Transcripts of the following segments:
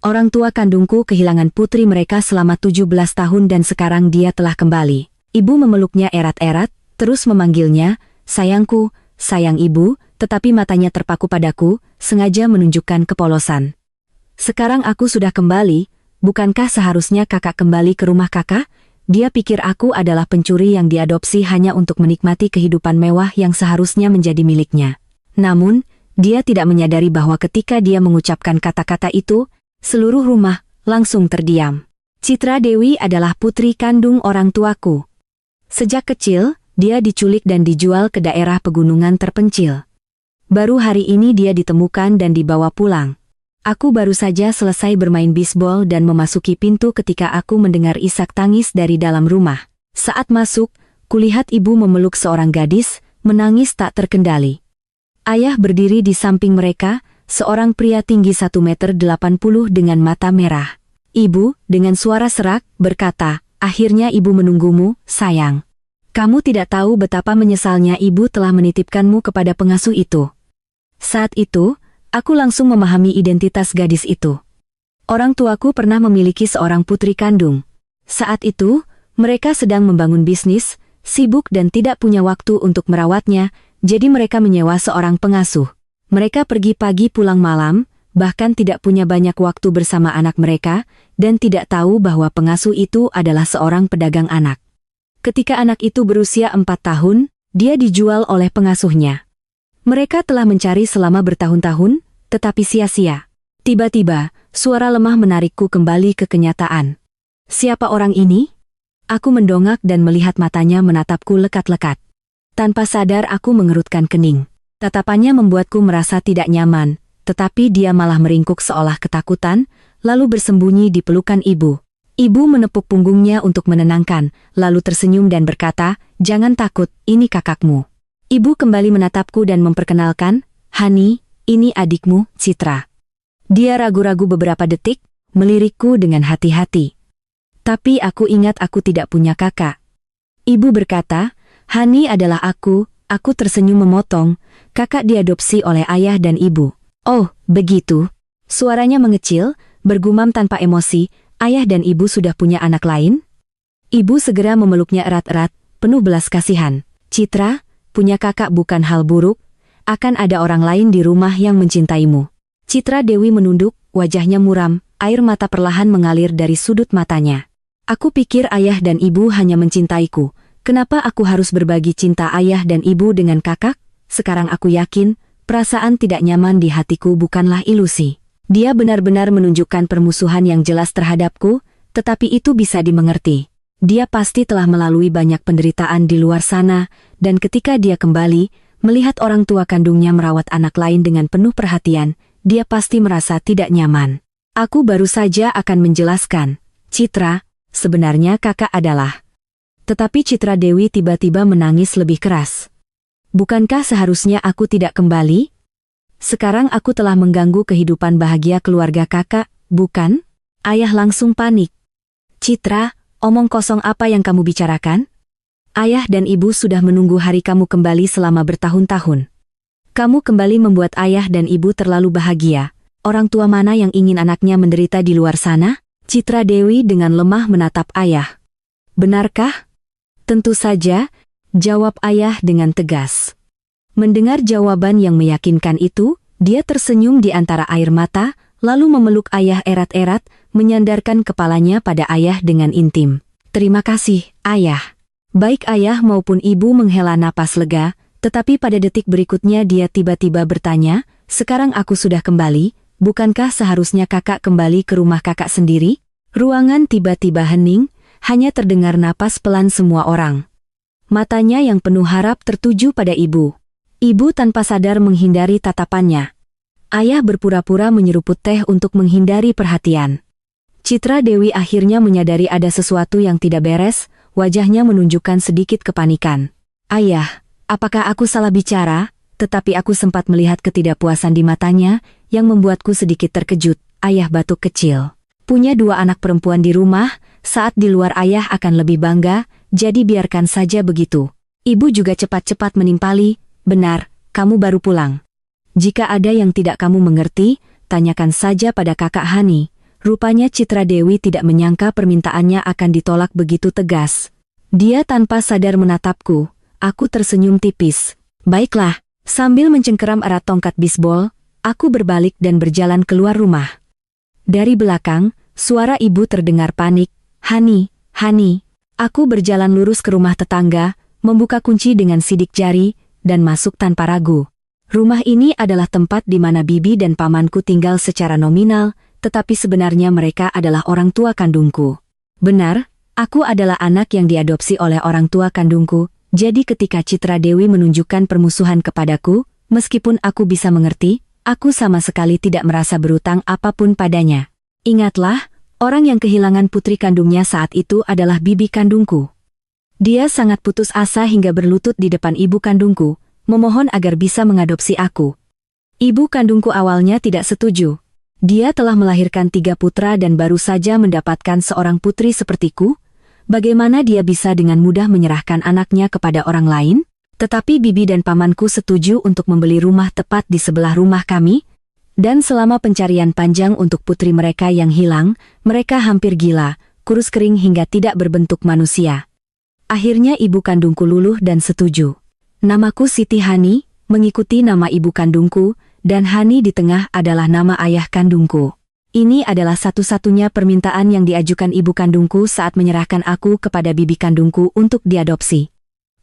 Orang tua kandungku kehilangan putri mereka selama 17 tahun dan sekarang dia telah kembali. Ibu memeluknya erat-erat, terus memanggilnya, sayangku, sayang ibu, tetapi matanya terpaku padaku, sengaja menunjukkan kepolosan. Sekarang aku sudah kembali, bukankah seharusnya kakak kembali ke rumah kakak? Dia pikir aku adalah pencuri yang diadopsi hanya untuk menikmati kehidupan mewah yang seharusnya menjadi miliknya. Namun, dia tidak menyadari bahwa ketika dia mengucapkan kata-kata itu, seluruh rumah langsung terdiam. Citra Dewi adalah putri kandung orang tuaku. Sejak kecil, dia diculik dan dijual ke daerah pegunungan terpencil. Baru hari ini dia ditemukan dan dibawa pulang. Aku baru saja selesai bermain bisbol dan memasuki pintu ketika aku mendengar isak tangis dari dalam rumah. Saat masuk, kulihat ibu memeluk seorang gadis, menangis tak terkendali. Ayah berdiri di samping mereka, seorang pria tinggi 1,80 meter dengan mata merah. Ibu, dengan suara serak, berkata, akhirnya ibu menunggumu, sayang. Kamu tidak tahu betapa menyesalnya ibu telah menitipkanmu kepada pengasuh itu. Saat itu, aku langsung memahami identitas gadis itu. Orang tuaku pernah memiliki seorang putri kandung. Saat itu, mereka sedang membangun bisnis, sibuk dan tidak punya waktu untuk merawatnya, jadi mereka menyewa seorang pengasuh. Mereka pergi pagi pulang malam, bahkan tidak punya banyak waktu bersama anak mereka, dan tidak tahu bahwa pengasuh itu adalah seorang pedagang anak. Ketika anak itu berusia 4 tahun, dia dijual oleh pengasuhnya. Mereka telah mencari selama bertahun-tahun, tetapi sia-sia. Tiba-tiba, suara lemah menarikku kembali ke kenyataan. Siapa orang ini? Aku mendongak dan melihat matanya menatapku lekat-lekat. Tanpa sadar aku mengerutkan kening. Tatapannya membuatku merasa tidak nyaman, tetapi dia malah meringkuk seolah ketakutan, lalu bersembunyi di pelukan ibu. Ibu menepuk punggungnya untuk menenangkan, lalu tersenyum dan berkata, jangan takut, ini kakakmu. Ibu kembali menatapku dan memperkenalkan, Hani, ini adikmu, Citra. Dia ragu-ragu beberapa detik, melirikku dengan hati-hati. Tapi aku ingat aku tidak punya kakak. Ibu berkata, Hani adalah aku tersenyum memotong, kakak diadopsi oleh ayah dan ibu. Oh, begitu. Suaranya mengecil, bergumam tanpa emosi, ayah dan ibu sudah punya anak lain? Ibu segera memeluknya erat-erat, penuh belas kasihan. Citra, punya kakak bukan hal buruk, akan ada orang lain di rumah yang mencintaimu. Citra Dewi menunduk, wajahnya muram, air mata perlahan mengalir dari sudut matanya. Aku pikir ayah dan ibu hanya mencintaiku. Kenapa aku harus berbagi cinta ayah dan ibu dengan kakak? Sekarang aku yakin, perasaan tidak nyaman di hatiku bukanlah ilusi. Dia benar-benar menunjukkan permusuhan yang jelas terhadapku, tetapi itu bisa dimengerti. Dia pasti telah melalui banyak penderitaan di luar sana, dan ketika dia kembali, melihat orang tua kandungnya merawat anak lain dengan penuh perhatian, dia pasti merasa tidak nyaman. Aku baru saja akan menjelaskan. Citra, sebenarnya kakak adalah... Tetapi Citra Dewi tiba-tiba menangis lebih keras. Bukankah seharusnya aku tidak kembali? Sekarang aku telah mengganggu kehidupan bahagia keluarga kakak, bukan? Ayah langsung panik. Citra, omong kosong apa yang kamu bicarakan? Ayah dan ibu sudah menunggu hari kamu kembali selama bertahun-tahun. Kamu kembali membuat ayah dan ibu terlalu bahagia. Orang tua mana yang ingin anaknya menderita di luar sana? Citra Dewi dengan lemah menatap ayah. Benarkah? Tentu saja, jawab ayah dengan tegas. Mendengar jawaban yang meyakinkan itu, dia tersenyum di antara air mata, lalu memeluk ayah erat-erat, menyandarkan kepalanya pada ayah dengan intim. Terima kasih, ayah. Baik ayah maupun ibu menghela napas lega, tetapi pada detik berikutnya dia tiba-tiba bertanya, sekarang aku sudah kembali, bukankah seharusnya kakak kembali ke rumah kakak sendiri? Ruangan tiba-tiba hening, hanya terdengar napas pelan semua orang. Matanya yang penuh harap tertuju pada ibu. Ibu tanpa sadar menghindari tatapannya. Ayah berpura-pura menyeruput teh untuk menghindari perhatian. Citra Dewi akhirnya menyadari ada sesuatu yang tidak beres, wajahnya menunjukkan sedikit kepanikan. Ayah, apakah aku salah bicara? Tetapi aku sempat melihat ketidakpuasan di matanya, yang membuatku sedikit terkejut. Ayah batuk kecil. Punya 2 anak perempuan di rumah, saat di luar ayah akan lebih bangga, jadi biarkan saja begitu. Ibu juga cepat-cepat menimpali, benar, kamu baru pulang. Jika ada yang tidak kamu mengerti, tanyakan saja pada kakak Hani. Rupanya Citra Dewi tidak menyangka permintaannya akan ditolak begitu tegas. Dia tanpa sadar menatapku. Aku tersenyum tipis. Baiklah, sambil mencengkeram erat tongkat bisbol, aku berbalik dan berjalan keluar rumah. Dari belakang, suara ibu terdengar panik. Hani, Hani. Aku berjalan lurus ke rumah tetangga, membuka kunci dengan sidik jari, dan masuk tanpa ragu. Rumah ini adalah tempat di mana bibi dan pamanku tinggal secara nominal, tetapi sebenarnya mereka adalah orang tua kandungku. Benar, aku adalah anak yang diadopsi oleh orang tua kandungku, jadi ketika Citra Dewi menunjukkan permusuhan kepadaku, meskipun aku bisa mengerti, aku sama sekali tidak merasa berutang apapun padanya. Ingatlah, orang yang kehilangan putri kandungnya saat itu adalah bibi kandungku. Dia sangat putus asa hingga berlutut di depan ibu kandungku, memohon agar bisa mengadopsi aku. Ibu kandungku awalnya tidak setuju. Dia telah melahirkan 3 putra dan baru saja mendapatkan seorang putri sepertiku. Bagaimana dia bisa dengan mudah menyerahkan anaknya kepada orang lain? Tetapi bibi dan pamanku setuju untuk membeli rumah tepat di sebelah rumah kami. Dan selama pencarian panjang untuk putri mereka yang hilang, mereka hampir gila, kurus kering hingga tidak berbentuk manusia. Akhirnya ibu kandungku luluh dan setuju. Namaku Siti Hani, mengikuti nama ibu kandungku, dan Hani di tengah adalah nama ayah kandungku. Ini adalah satu-satunya permintaan yang diajukan ibu kandungku saat menyerahkan aku kepada bibi kandungku untuk diadopsi.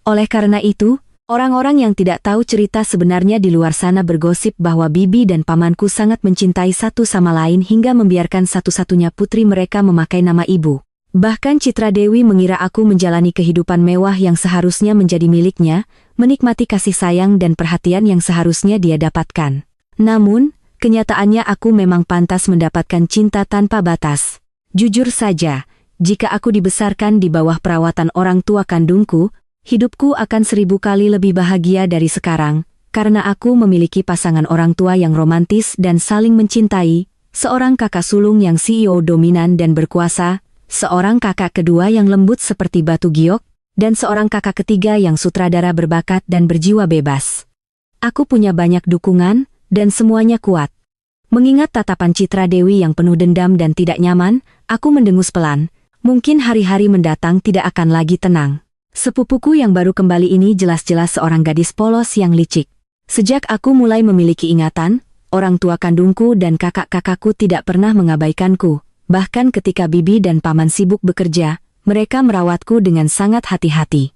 Oleh karena itu, orang-orang yang tidak tahu cerita sebenarnya di luar sana bergosip bahwa bibi dan pamanku sangat mencintai satu sama lain hingga membiarkan satu-satunya putri mereka memakai nama ibu. Bahkan Citra Dewi mengira aku menjalani kehidupan mewah yang seharusnya menjadi miliknya, menikmati kasih sayang dan perhatian yang seharusnya dia dapatkan. Namun, kenyataannya aku memang pantas mendapatkan cinta tanpa batas. Jujur saja, jika aku dibesarkan di bawah perawatan orang tua kandungku, hidupku akan 1000 kali lebih bahagia dari sekarang, karena aku memiliki pasangan orang tua yang romantis dan saling mencintai, seorang kakak sulung yang CEO dominan dan berkuasa, seorang kakak kedua yang lembut seperti batu giok, dan seorang kakak ketiga yang sutradara berbakat dan berjiwa bebas. Aku punya banyak dukungan, dan semuanya kuat. Mengingat tatapan Citra Dewi yang penuh dendam dan tidak nyaman, aku mendengus pelan. Mungkin hari-hari mendatang tidak akan lagi tenang. Sepupuku yang baru kembali ini jelas-jelas seorang gadis polos yang licik. Sejak aku mulai memiliki ingatan, orang tua kandungku dan kakak-kakakku tidak pernah mengabaikanku. Bahkan ketika bibi dan paman sibuk bekerja, mereka merawatku dengan sangat hati-hati.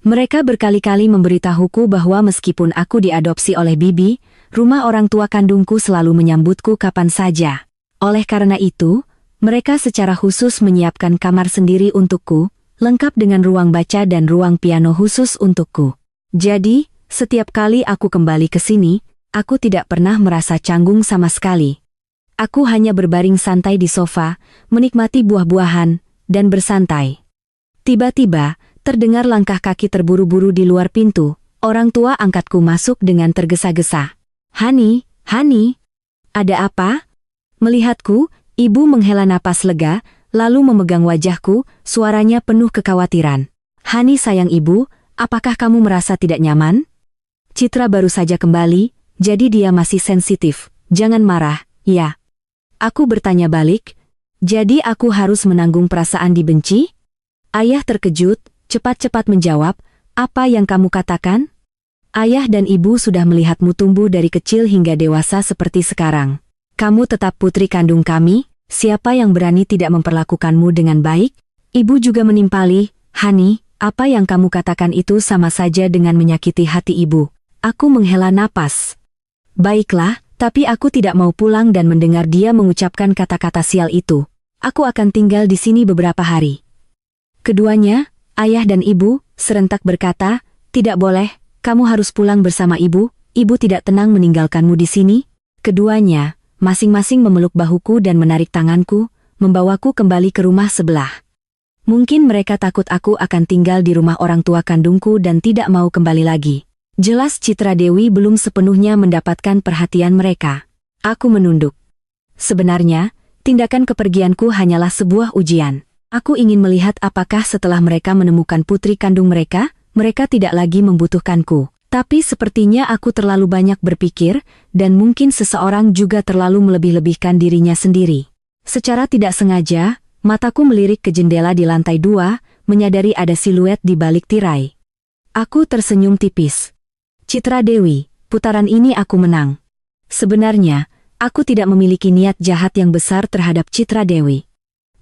Mereka berkali-kali memberitahuku bahwa meskipun aku diadopsi oleh bibi, rumah orang tua kandungku selalu menyambutku kapan saja. Oleh karena itu, mereka secara khusus menyiapkan kamar sendiri untukku, lengkap dengan ruang baca dan ruang piano khusus untukku. Jadi, setiap kali aku kembali ke sini, aku tidak pernah merasa canggung sama sekali. Aku hanya berbaring santai di sofa, menikmati buah-buahan, dan bersantai. Tiba-tiba, terdengar langkah kaki terburu-buru di luar pintu. Orang tua angkatku masuk dengan tergesa-gesa. Hani, Hani, ada apa? Melihatku, ibu menghela napas lega, lalu memegang wajahku, suaranya penuh kekhawatiran. Hani sayang ibu, apakah kamu merasa tidak nyaman? Citra baru saja kembali, jadi dia masih sensitif. Jangan marah, ya. Aku bertanya balik, jadi aku harus menanggung perasaan dibenci? Ayah terkejut, cepat-cepat menjawab, apa yang kamu katakan? Ayah dan ibu sudah melihatmu tumbuh dari kecil hingga dewasa seperti sekarang. Kamu tetap putri kandung kami. Siapa yang berani tidak memperlakukanmu dengan baik? Ibu juga menimpali, Hani, apa yang kamu katakan itu sama saja dengan menyakiti hati ibu. Aku menghela napas. Baiklah, tapi aku tidak mau pulang dan mendengar dia mengucapkan kata-kata sial itu. Aku akan tinggal di sini beberapa hari. Keduanya, ayah dan ibu, serentak berkata, tidak boleh, kamu harus pulang bersama ibu. Ibu tidak tenang meninggalkanmu di sini. Keduanya, masing-masing memeluk bahuku dan menarik tanganku, membawaku kembali ke rumah sebelah. Mungkin mereka takut aku akan tinggal di rumah orang tua kandungku dan tidak mau kembali lagi. Jelas Citra Dewi belum sepenuhnya mendapatkan perhatian mereka. Aku menunduk. Sebenarnya, tindakan kepergianku hanyalah sebuah ujian. Aku ingin melihat apakah setelah mereka menemukan putri kandung mereka, mereka tidak lagi membutuhkanku. Tapi sepertinya aku terlalu banyak berpikir, dan mungkin seseorang juga terlalu melebih-lebihkan dirinya sendiri. Secara tidak sengaja, mataku melirik ke jendela di lantai 2, menyadari ada siluet di balik tirai. Aku tersenyum tipis. Citra Dewi, putaran ini aku menang. Sebenarnya, aku tidak memiliki niat jahat yang besar terhadap Citra Dewi.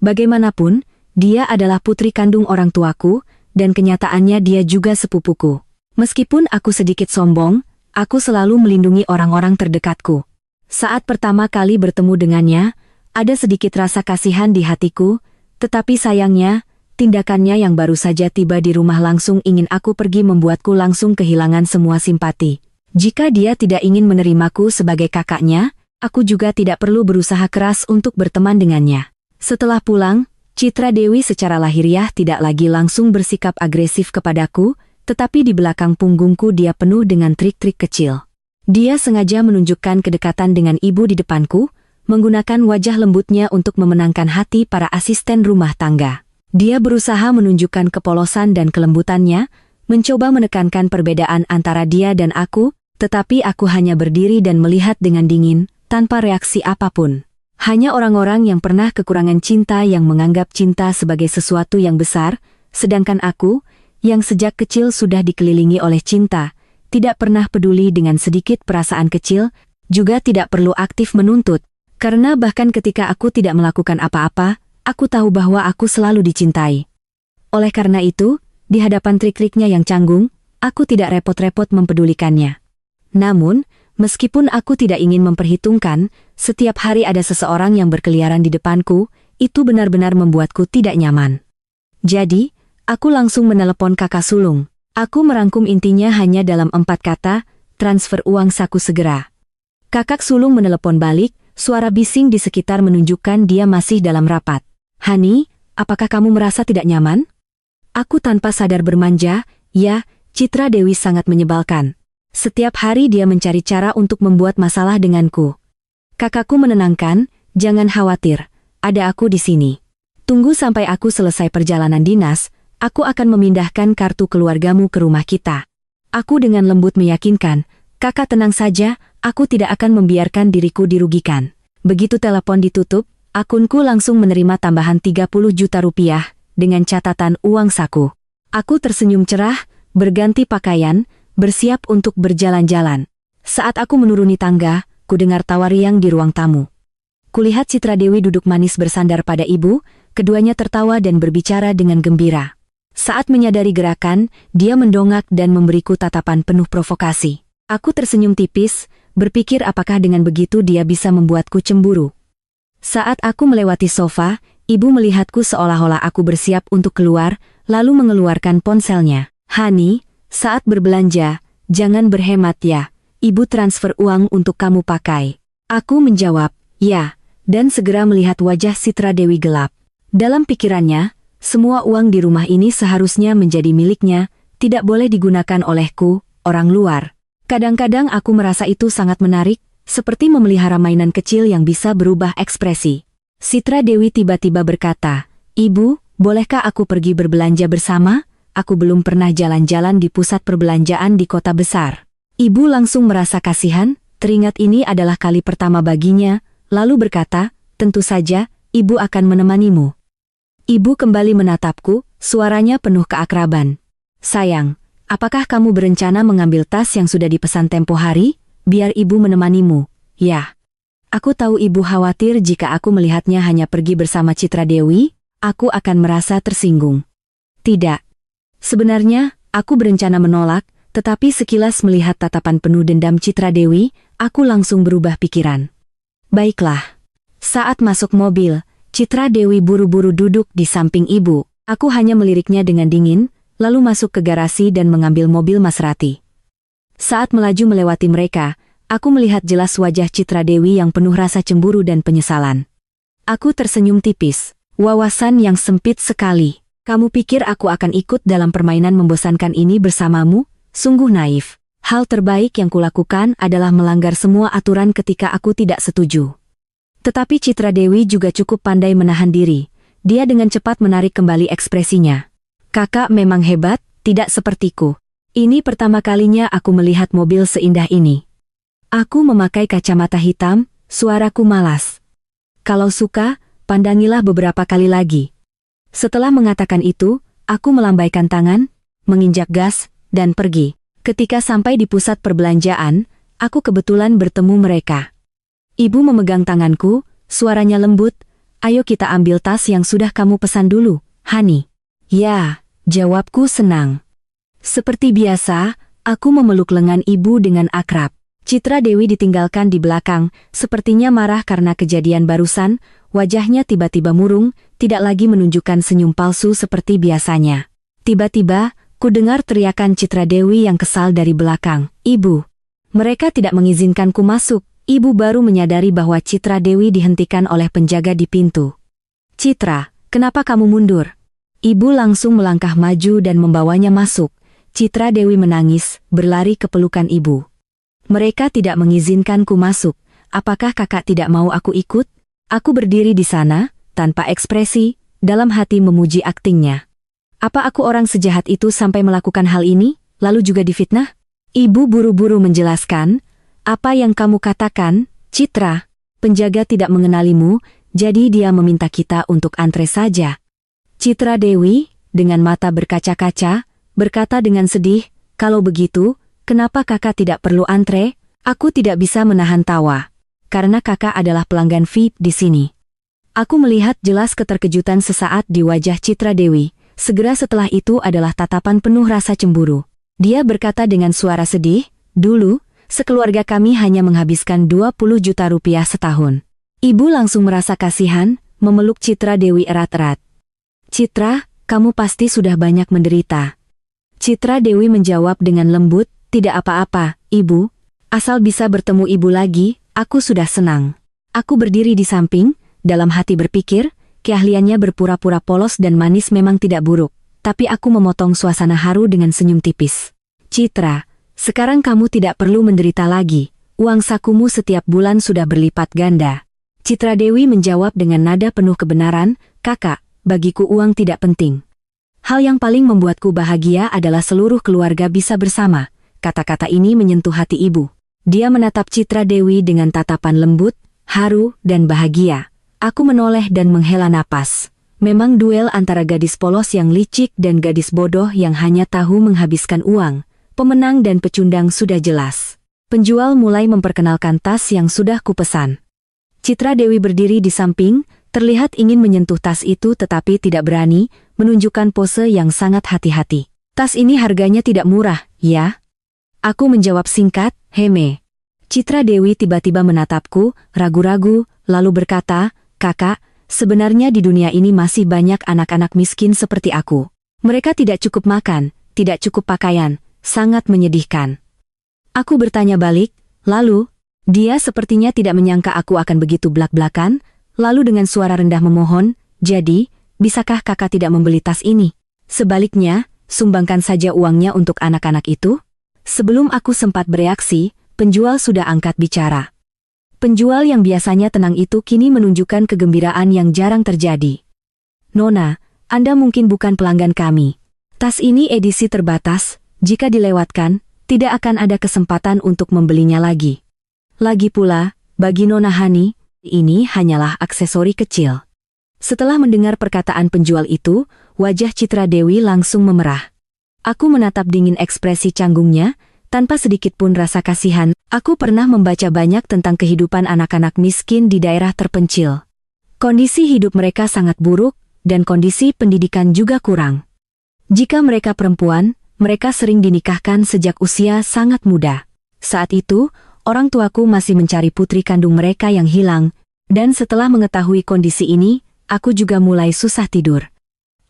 Bagaimanapun, dia adalah putri kandung orang tuaku, dan kenyataannya dia juga sepupuku. Meskipun aku sedikit sombong, aku selalu melindungi orang-orang terdekatku. Saat pertama kali bertemu dengannya, ada sedikit rasa kasihan di hatiku, tetapi sayangnya, tindakannya yang baru saja tiba di rumah langsung ingin aku pergi membuatku langsung kehilangan semua simpati. Jika dia tidak ingin menerimaku sebagai kakaknya, aku juga tidak perlu berusaha keras untuk berteman dengannya. Setelah pulang, Citra Dewi secara lahiriah tidak lagi langsung bersikap agresif kepadaku, tetapi di belakang punggungku dia penuh dengan trik-trik kecil. Dia sengaja menunjukkan kedekatan dengan ibu di depanku, menggunakan wajah lembutnya untuk memenangkan hati para asisten rumah tangga. Dia berusaha menunjukkan kepolosan dan kelembutannya, mencoba menekankan perbedaan antara dia dan aku, tetapi aku hanya berdiri dan melihat dengan dingin, tanpa reaksi apapun. Hanya orang-orang yang pernah kekurangan cinta yang menganggap cinta sebagai sesuatu yang besar, sedangkan aku, yang sejak kecil sudah dikelilingi oleh cinta, tidak pernah peduli dengan sedikit perasaan kecil, juga tidak perlu aktif menuntut, karena bahkan ketika aku tidak melakukan apa-apa, aku tahu bahwa aku selalu dicintai. Oleh karena itu, di hadapan trik-triknya yang canggung, aku tidak repot-repot mempedulikannya. Namun, meskipun aku tidak ingin memperhitungkan, setiap hari ada seseorang yang berkeliaran di depanku, itu benar-benar membuatku tidak nyaman. Jadi, aku langsung menelepon kakak sulung. Aku merangkum intinya hanya dalam 4 kata, transfer uang saku segera. Kakak sulung menelepon balik, suara bising di sekitar menunjukkan dia masih dalam rapat. Hani, apakah kamu merasa tidak nyaman? Aku tanpa sadar bermanja, ya, Citra Dewi sangat menyebalkan. Setiap hari dia mencari cara untuk membuat masalah denganku. Kakakku menenangkan, jangan khawatir, ada aku di sini. Tunggu sampai aku selesai perjalanan dinas, aku akan memindahkan kartu keluargamu ke rumah kita. Aku dengan lembut meyakinkan, kakak tenang saja, aku tidak akan membiarkan diriku dirugikan. Begitu telepon ditutup, akunku langsung menerima tambahan 30 juta rupiah, dengan catatan uang saku. Aku tersenyum cerah, berganti pakaian, bersiap untuk berjalan-jalan. Saat aku menuruni tangga, ku dengar tawa riang di ruang tamu. Kulihat Citra Dewi duduk manis bersandar pada ibu, keduanya tertawa dan berbicara dengan gembira. Saat menyadari gerakan, dia mendongak dan memberiku tatapan penuh provokasi. Aku tersenyum tipis, berpikir apakah dengan begitu dia bisa membuatku cemburu. Saat aku melewati sofa, ibu melihatku seolah-olah aku bersiap untuk keluar, lalu mengeluarkan ponselnya. Hani, saat berbelanja, jangan berhemat ya, ibu transfer uang untuk kamu pakai. Aku menjawab, ya, dan segera melihat wajah Citra Dewi gelap. Dalam pikirannya, semua uang di rumah ini seharusnya menjadi miliknya, tidak boleh digunakan olehku, orang luar. Kadang-kadang aku merasa itu sangat menarik, seperti memelihara mainan kecil yang bisa berubah ekspresi. Citra Dewi tiba-tiba berkata, "Ibu, bolehkah aku pergi berbelanja bersama? Aku belum pernah jalan-jalan di pusat perbelanjaan di kota besar." Ibu langsung merasa kasihan, teringat ini adalah kali pertama baginya, lalu berkata, "Tentu saja, ibu akan menemanimu." Ibu kembali menatapku, suaranya penuh keakraban. "Sayang, apakah kamu berencana mengambil tas yang sudah dipesan tempo hari? Biar ibu menemanimu." "Ya." Aku tahu ibu khawatir jika aku melihatnya hanya pergi bersama Citra Dewi, aku akan merasa tersinggung. Tidak. Sebenarnya, aku berencana menolak, tetapi sekilas melihat tatapan penuh dendam Citra Dewi, aku langsung berubah pikiran. Baiklah. Saat masuk mobil, Citra Dewi buru-buru duduk di samping ibu. Aku hanya meliriknya dengan dingin, lalu masuk ke garasi dan mengambil mobil Maserati. Saat melaju melewati mereka, aku melihat jelas wajah Citra Dewi yang penuh rasa cemburu dan penyesalan. Aku tersenyum tipis. Wawasan yang sempit sekali. Kamu pikir aku akan ikut dalam permainan membosankan ini bersamamu? Sungguh naif. Hal terbaik yang kulakukan adalah melanggar semua aturan ketika aku tidak setuju. Tetapi Citra Dewi juga cukup pandai menahan diri. Dia dengan cepat menarik kembali ekspresinya. Kakak memang hebat, tidak sepertiku. Ini pertama kalinya aku melihat mobil seindah ini. Aku memakai kacamata hitam, suaraku malas. Kalau suka, pandangilah beberapa kali lagi. Setelah mengatakan itu, aku melambaikan tangan, menginjak gas, dan pergi. Ketika sampai di pusat perbelanjaan, aku kebetulan bertemu mereka. Ibu memegang tanganku, suaranya lembut, "Ayo kita ambil tas yang sudah kamu pesan dulu, Hani." "Ya," jawabku senang. Seperti biasa, aku memeluk lengan ibu dengan akrab. Citra Dewi ditinggalkan di belakang, sepertinya marah karena kejadian barusan, wajahnya tiba-tiba murung, tidak lagi menunjukkan senyum palsu seperti biasanya. Tiba-tiba, ku dengar teriakan Citra Dewi yang kesal dari belakang, "Ibu!" Mereka tidak mengizinkanku masuk. Ibu baru menyadari bahwa Citra Dewi dihentikan oleh penjaga di pintu. "Citra, kenapa kamu mundur?" Ibu langsung melangkah maju dan membawanya masuk. Citra Dewi menangis, berlari ke pelukan ibu. "Mereka tidak mengizinkanku masuk. Apakah kakak tidak mau aku ikut?" Aku berdiri di sana, tanpa ekspresi, dalam hati memuji aktingnya. Apa aku orang sejahat itu sampai melakukan hal ini, lalu juga difitnah? Ibu buru-buru menjelaskan, "Apa yang kamu katakan, Citra? Penjaga tidak mengenalimu, jadi dia meminta kita untuk antre saja." Citra Dewi, dengan mata berkaca-kaca, berkata dengan sedih, "Kalau begitu, kenapa kakak tidak perlu antre?" Aku tidak bisa menahan tawa. Karena kakak adalah pelanggan VIP di sini. Aku melihat jelas keterkejutan sesaat di wajah Citra Dewi. Segera setelah itu adalah tatapan penuh rasa cemburu. Dia berkata dengan suara sedih, "Dulu, sekeluarga kami hanya menghabiskan 20 juta rupiah setahun." Ibu langsung merasa kasihan, memeluk Citra Dewi erat-erat. "Citra, kamu pasti sudah banyak menderita." Citra Dewi menjawab dengan lembut, "Tidak apa-apa, Ibu. Asal bisa bertemu Ibu lagi, aku sudah senang." Aku berdiri di samping, dalam hati berpikir, keahliannya berpura-pura polos dan manis memang tidak buruk. Tapi aku memotong suasana haru dengan senyum tipis. "Citra, sekarang kamu tidak perlu menderita lagi. Uang sakumu setiap bulan sudah berlipat ganda." Citra Dewi menjawab dengan nada penuh kebenaran, "Kakak, bagiku uang tidak penting. Hal yang paling membuatku bahagia adalah seluruh keluarga bisa bersama." Kata-kata ini menyentuh hati ibu. Dia menatap Citra Dewi dengan tatapan lembut, haru, dan bahagia. Aku menoleh dan menghela napas. Memang duel antara gadis polos yang licik dan gadis bodoh yang hanya tahu menghabiskan uang. Pemenang dan pecundang sudah jelas. Penjual mulai memperkenalkan tas yang sudah kupesan. Citra Dewi berdiri di samping, terlihat ingin menyentuh tas itu tetapi tidak berani, menunjukkan pose yang sangat hati-hati. "Tas ini harganya tidak murah, ya?" Aku menjawab singkat, "Heme." Citra Dewi tiba-tiba menatapku, ragu-ragu, lalu berkata, "Kakak, sebenarnya di dunia ini masih banyak anak-anak miskin seperti aku. Mereka tidak cukup makan, tidak cukup pakaian, sangat menyedihkan." Aku bertanya balik, "Lalu?" Dia sepertinya tidak menyangka aku akan begitu blak-blakan, lalu dengan suara rendah memohon, "Jadi, bisakah kakak tidak membeli tas ini? Sebaliknya, sumbangkan saja uangnya untuk anak-anak itu?" Sebelum aku sempat bereaksi, penjual sudah angkat bicara. Penjual yang biasanya tenang itu kini menunjukkan kegembiraan yang jarang terjadi. "Nona, Anda mungkin bukan pelanggan kami. Tas ini edisi terbatas, jika dilewatkan, tidak akan ada kesempatan untuk membelinya lagi. Lagi pula, bagi Nona Hani, ini hanyalah aksesori kecil." Setelah mendengar perkataan penjual itu, wajah Citra Dewi langsung memerah. Aku menatap dingin ekspresi canggungnya, tanpa sedikit pun rasa kasihan. Aku pernah membaca banyak tentang kehidupan anak-anak miskin di daerah terpencil. Kondisi hidup mereka sangat buruk, dan kondisi pendidikan juga kurang. Jika mereka perempuan, mereka sering dinikahkan sejak usia sangat muda. Saat itu, orang tuaku masih mencari putri kandung mereka yang hilang, dan setelah mengetahui kondisi ini, aku juga mulai susah tidur.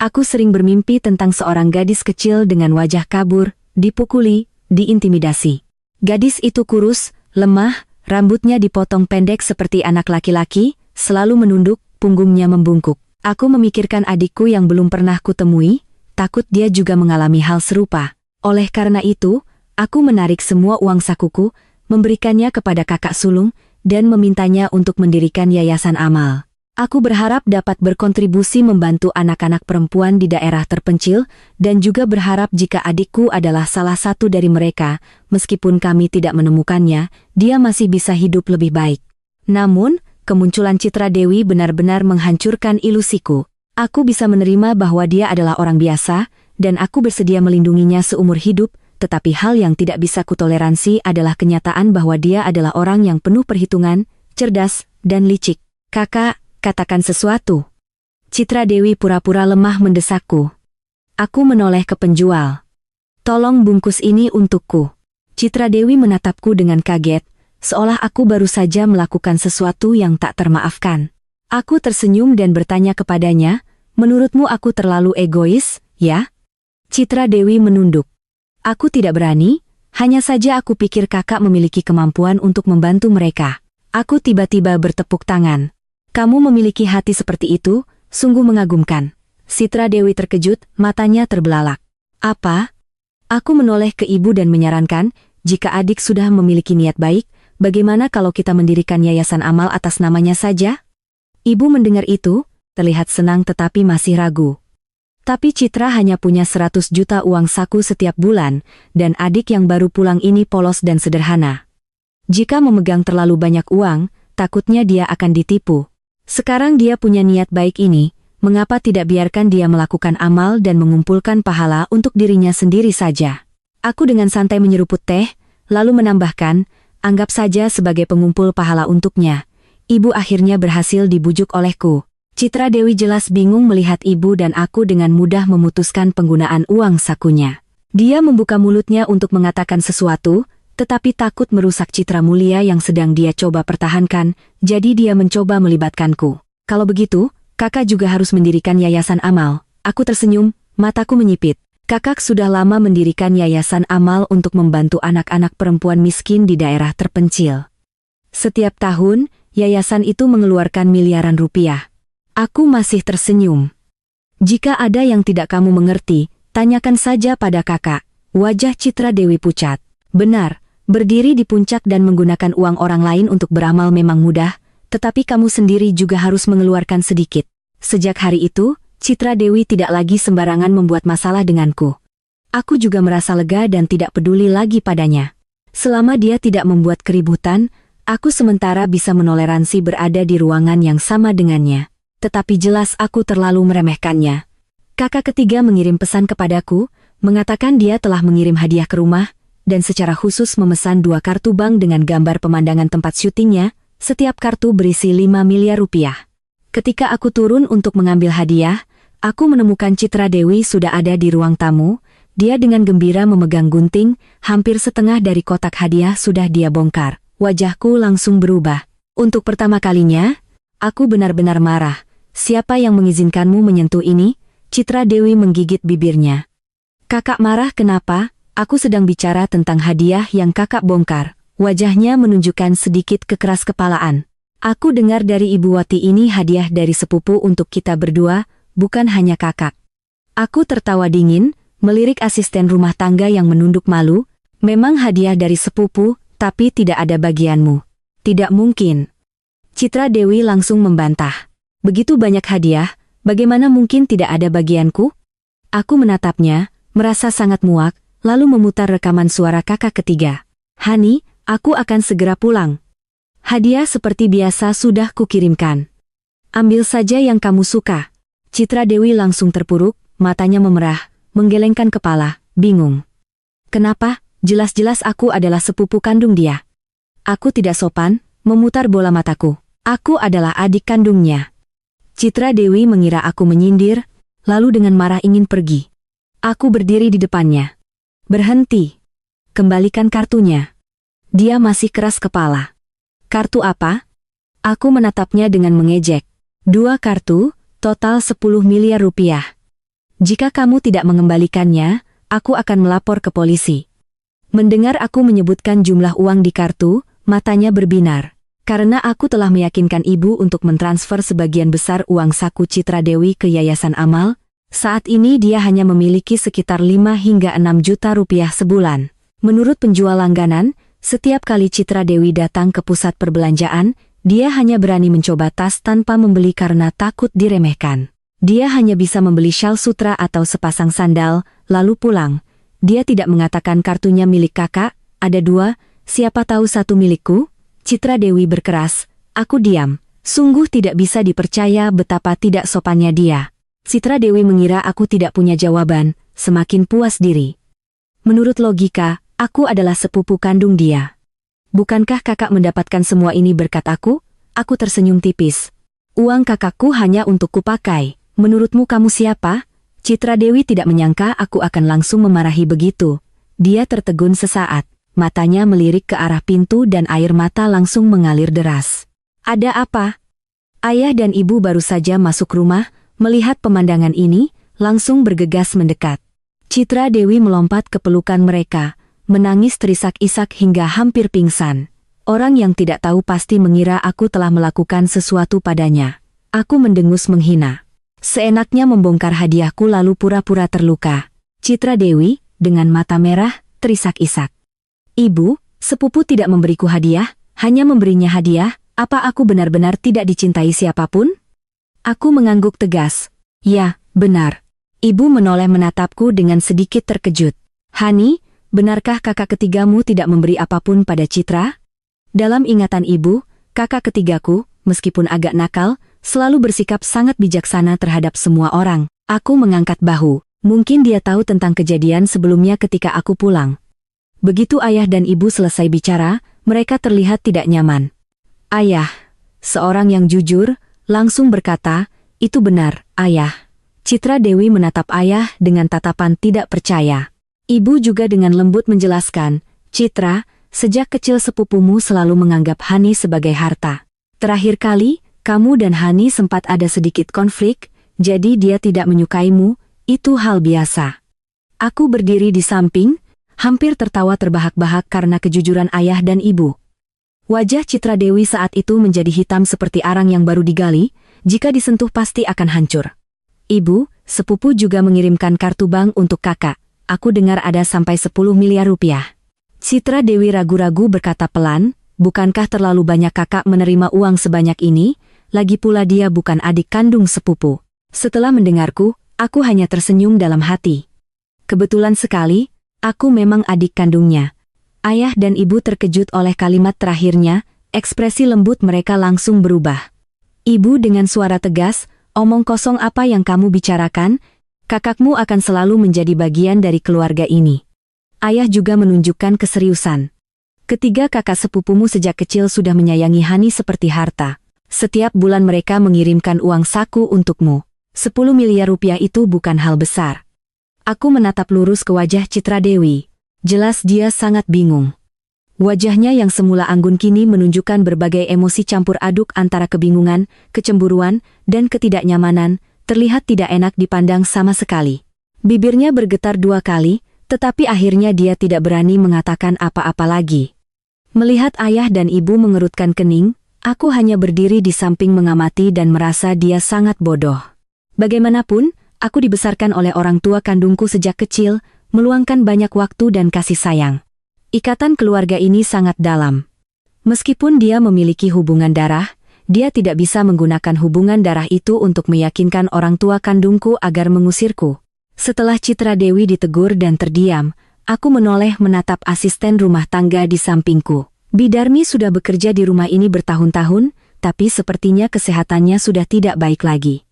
Aku sering bermimpi tentang seorang gadis kecil dengan wajah kabur, dipukuli, diintimidasi. Gadis itu kurus, lemah, rambutnya dipotong pendek seperti anak laki-laki, selalu menunduk, punggungnya membungkuk. Aku memikirkan adikku yang belum pernah kutemui, takut dia juga mengalami hal serupa. Oleh karena itu, aku menarik semua uang sakuku, memberikannya kepada kakak sulung, dan memintanya untuk mendirikan yayasan amal. Aku berharap dapat berkontribusi membantu anak-anak perempuan di daerah terpencil, dan juga berharap jika adikku adalah salah satu dari mereka, meskipun kami tidak menemukannya, dia masih bisa hidup lebih baik. Namun, kemunculan Citra Dewi benar-benar menghancurkan ilusiku. Aku bisa menerima bahwa dia adalah orang biasa, dan aku bersedia melindunginya seumur hidup, tetapi hal yang tidak bisa kutoleransi adalah kenyataan bahwa dia adalah orang yang penuh perhitungan, cerdas, dan licik. Kakak, katakan sesuatu. Citra Dewi pura-pura lemah mendesakku. Aku menoleh ke penjual. Tolong bungkus ini untukku. Citra Dewi menatapku dengan kaget, seolah aku baru saja melakukan sesuatu yang tak termaafkan. Aku tersenyum dan bertanya kepadanya, menurutmu aku terlalu egois, ya? Citra Dewi menunduk. Aku tidak berani, hanya saja aku pikir kakak memiliki kemampuan untuk membantu mereka. Aku tiba-tiba bertepuk tangan. Kamu memiliki hati seperti itu, sungguh mengagumkan. Citra Dewi terkejut, matanya terbelalak. Apa? Aku menoleh ke ibu dan menyarankan, jika adik sudah memiliki niat baik, bagaimana kalau kita mendirikan yayasan amal atas namanya saja? Ibu mendengar itu, terlihat senang tetapi masih ragu. Tapi Citra hanya punya 100 juta uang saku setiap bulan, dan adik yang baru pulang ini polos dan sederhana. Jika memegang terlalu banyak uang, takutnya dia akan ditipu. Sekarang dia punya niat baik ini, mengapa tidak biarkan dia melakukan amal dan mengumpulkan pahala untuk dirinya sendiri saja? Aku dengan santai menyeruput teh, lalu menambahkan, anggap saja sebagai pengumpul pahala untuknya. Ibu akhirnya berhasil dibujuk olehku. Citra Dewi jelas bingung melihat ibu dan aku dengan mudah memutuskan penggunaan uang sakunya. Dia membuka mulutnya untuk mengatakan sesuatu, tetapi takut merusak citra mulia yang sedang dia coba pertahankan, jadi dia mencoba melibatkanku. Kalau begitu, kakak juga harus mendirikan yayasan amal. Aku tersenyum, mataku menyipit. Kakak sudah lama mendirikan yayasan amal untuk membantu anak-anak perempuan miskin di daerah terpencil. Setiap tahun, yayasan itu mengeluarkan miliaran rupiah. Aku masih tersenyum. Jika ada yang tidak kamu mengerti, tanyakan saja pada kakak. Wajah Citra Dewi pucat. Benar, berdiri di puncak dan menggunakan uang orang lain untuk beramal memang mudah, tetapi kamu sendiri juga harus mengeluarkan sedikit. Sejak hari itu, Citra Dewi tidak lagi sembarangan membuat masalah denganku. Aku juga merasa lega dan tidak peduli lagi padanya. Selama dia tidak membuat keributan, aku sementara bisa menoleransi berada di ruangan yang sama dengannya. Tetapi jelas aku terlalu meremehkannya. Kakak ketiga mengirim pesan kepadaku, mengatakan dia telah mengirim hadiah ke rumah, dan secara khusus memesan 2 kartu bank dengan gambar pemandangan tempat syutingnya, setiap kartu berisi 5 miliar rupiah. Ketika aku turun untuk mengambil hadiah, aku menemukan Citra Dewi sudah ada di ruang tamu. Dia dengan gembira memegang gunting, hampir setengah dari kotak hadiah sudah dia bongkar. Wajahku langsung berubah. Untuk pertama kalinya, aku benar-benar marah. Siapa yang mengizinkanmu menyentuh ini? Citra Dewi menggigit bibirnya. Kakak marah kenapa? Aku sedang bicara tentang hadiah yang kakak bongkar. Wajahnya menunjukkan sedikit kekeras-kepalaan. Aku dengar dari Ibu Wati ini hadiah dari sepupu untuk kita berdua, bukan hanya kakak. Aku tertawa dingin, melirik asisten rumah tangga yang menunduk malu. Memang hadiah dari sepupu, tapi tidak ada bagianmu. Tidak mungkin. Citra Dewi langsung membantah. Begitu banyak hadiah, bagaimana mungkin tidak ada bagianku? Aku menatapnya, merasa sangat muak, lalu memutar rekaman suara kakak ketiga. Hani, aku akan segera pulang. Hadiah seperti biasa sudah kukirimkan. Ambil saja yang kamu suka. Citra Dewi langsung terpuruk, matanya memerah, menggelengkan kepala, bingung. Kenapa? Jelas-jelas aku adalah sepupu kandung dia. Aku tidak sopan, memutar bola mataku. Aku adalah adik kandungnya. Citra Dewi mengira aku menyindir, lalu dengan marah ingin pergi. Aku berdiri di depannya. Berhenti. Kembalikan kartunya. Dia masih keras kepala. Kartu apa? Aku menatapnya dengan mengejek. 2 kartu, total 10 miliar rupiah. Jika kamu tidak mengembalikannya, aku akan melapor ke polisi. Mendengar aku menyebutkan jumlah uang di kartu, matanya berbinar. Karena aku telah meyakinkan ibu untuk mentransfer sebagian besar uang saku Citra Dewi ke Yayasan Amal, saat ini dia hanya memiliki sekitar 5 hingga 6 juta rupiah sebulan. Menurut penjual langganan, setiap kali Citra Dewi datang ke pusat perbelanjaan, dia hanya berani mencoba tas tanpa membeli karena takut diremehkan. Dia hanya bisa membeli syal sutra atau sepasang sandal, lalu pulang. Dia tidak mengatakan kartunya milik kakak, ada 2, siapa tahu 1 milikku? Citra Dewi berkeras, aku diam. Sungguh tidak bisa dipercaya betapa tidak sopannya dia. Citra Dewi mengira aku tidak punya jawaban, semakin puas diri. Menurut logika, aku adalah sepupu kandung dia. Bukankah kakak mendapatkan semua ini berkat aku? Aku tersenyum tipis. Uang kakakku hanya untuk kupakai. Menurutmu kamu siapa? Citra Dewi tidak menyangka aku akan langsung memarahi begitu. Dia tertegun sesaat. Matanya melirik ke arah pintu dan air mata langsung mengalir deras. Ada apa? Ayah dan ibu baru saja masuk rumah, melihat pemandangan ini, langsung bergegas mendekat. Citra Dewi melompat ke pelukan mereka, menangis terisak-isak hingga hampir pingsan. Orang yang tidak tahu pasti mengira aku telah melakukan sesuatu padanya. Aku mendengus menghina. Seenaknya membongkar hadiahku lalu pura-pura terluka. Citra Dewi, dengan mata merah, terisak-isak. Ibu, sepupu tidak memberiku hadiah, hanya memberinya hadiah, apa aku benar-benar tidak dicintai siapapun? Aku mengangguk tegas. Ya, benar. Ibu menoleh menatapku dengan sedikit terkejut. Hani, benarkah kakak ketigamu tidak memberi apapun pada Citra? Dalam ingatan ibu, kakak ketigaku, meskipun agak nakal, selalu bersikap sangat bijaksana terhadap semua orang. Aku mengangkat bahu. Mungkin dia tahu tentang kejadian sebelumnya ketika aku pulang. Begitu ayah dan ibu selesai bicara, mereka terlihat tidak nyaman. Ayah, seorang yang jujur, langsung berkata, itu benar, ayah. Citra Dewi menatap ayah dengan tatapan tidak percaya. Ibu juga dengan lembut menjelaskan, Citra, sejak kecil sepupumu selalu menganggap Hani sebagai harta. Terakhir kali, kamu dan Hani sempat ada sedikit konflik, jadi dia tidak menyukaimu, itu hal biasa. Aku berdiri di samping, hampir tertawa terbahak-bahak karena kejujuran ayah dan ibu. Wajah Citra Dewi saat itu menjadi hitam seperti arang yang baru digali, jika disentuh pasti akan hancur. Ibu, sepupu juga mengirimkan kartu bank untuk kakak. Aku dengar ada sampai 10 miliar rupiah. Citra Dewi ragu-ragu berkata pelan, bukankah terlalu banyak kakak menerima uang sebanyak ini? Lagi pula dia bukan adik kandung sepupu. Setelah mendengarku, aku hanya tersenyum dalam hati. Kebetulan sekali, aku memang adik kandungnya. Ayah dan ibu terkejut oleh kalimat terakhirnya, ekspresi lembut mereka langsung berubah. Ibu dengan suara tegas, omong kosong apa yang kamu bicarakan? Kakakmu akan selalu menjadi bagian dari keluarga ini. Ayah juga menunjukkan keseriusan. Ketiga kakak sepupumu sejak kecil sudah menyayangi Hani seperti harta. Setiap bulan mereka mengirimkan uang saku untukmu. 10 miliar rupiah itu bukan hal besar. Aku menatap lurus ke wajah Citra Dewi. Jelas dia sangat bingung. Wajahnya yang semula anggun kini menunjukkan berbagai emosi campur aduk antara kebingungan, kecemburuan, dan ketidaknyamanan, terlihat tidak enak dipandang sama sekali. Bibirnya bergetar 2 kali, tetapi akhirnya dia tidak berani mengatakan apa-apa lagi. Melihat ayah dan ibu mengerutkan kening, aku hanya berdiri di samping mengamati dan merasa dia sangat bodoh. Bagaimanapun, aku dibesarkan oleh orang tua kandungku sejak kecil, meluangkan banyak waktu dan kasih sayang. Ikatan keluarga ini sangat dalam. Meskipun dia memiliki hubungan darah, dia tidak bisa menggunakan hubungan darah itu untuk meyakinkan orang tua kandungku agar mengusirku. Setelah Citra Dewi ditegur dan terdiam, aku menoleh menatap asisten rumah tangga di sampingku. Bidarmi sudah bekerja di rumah ini bertahun-tahun, tapi sepertinya kesehatannya sudah tidak baik lagi.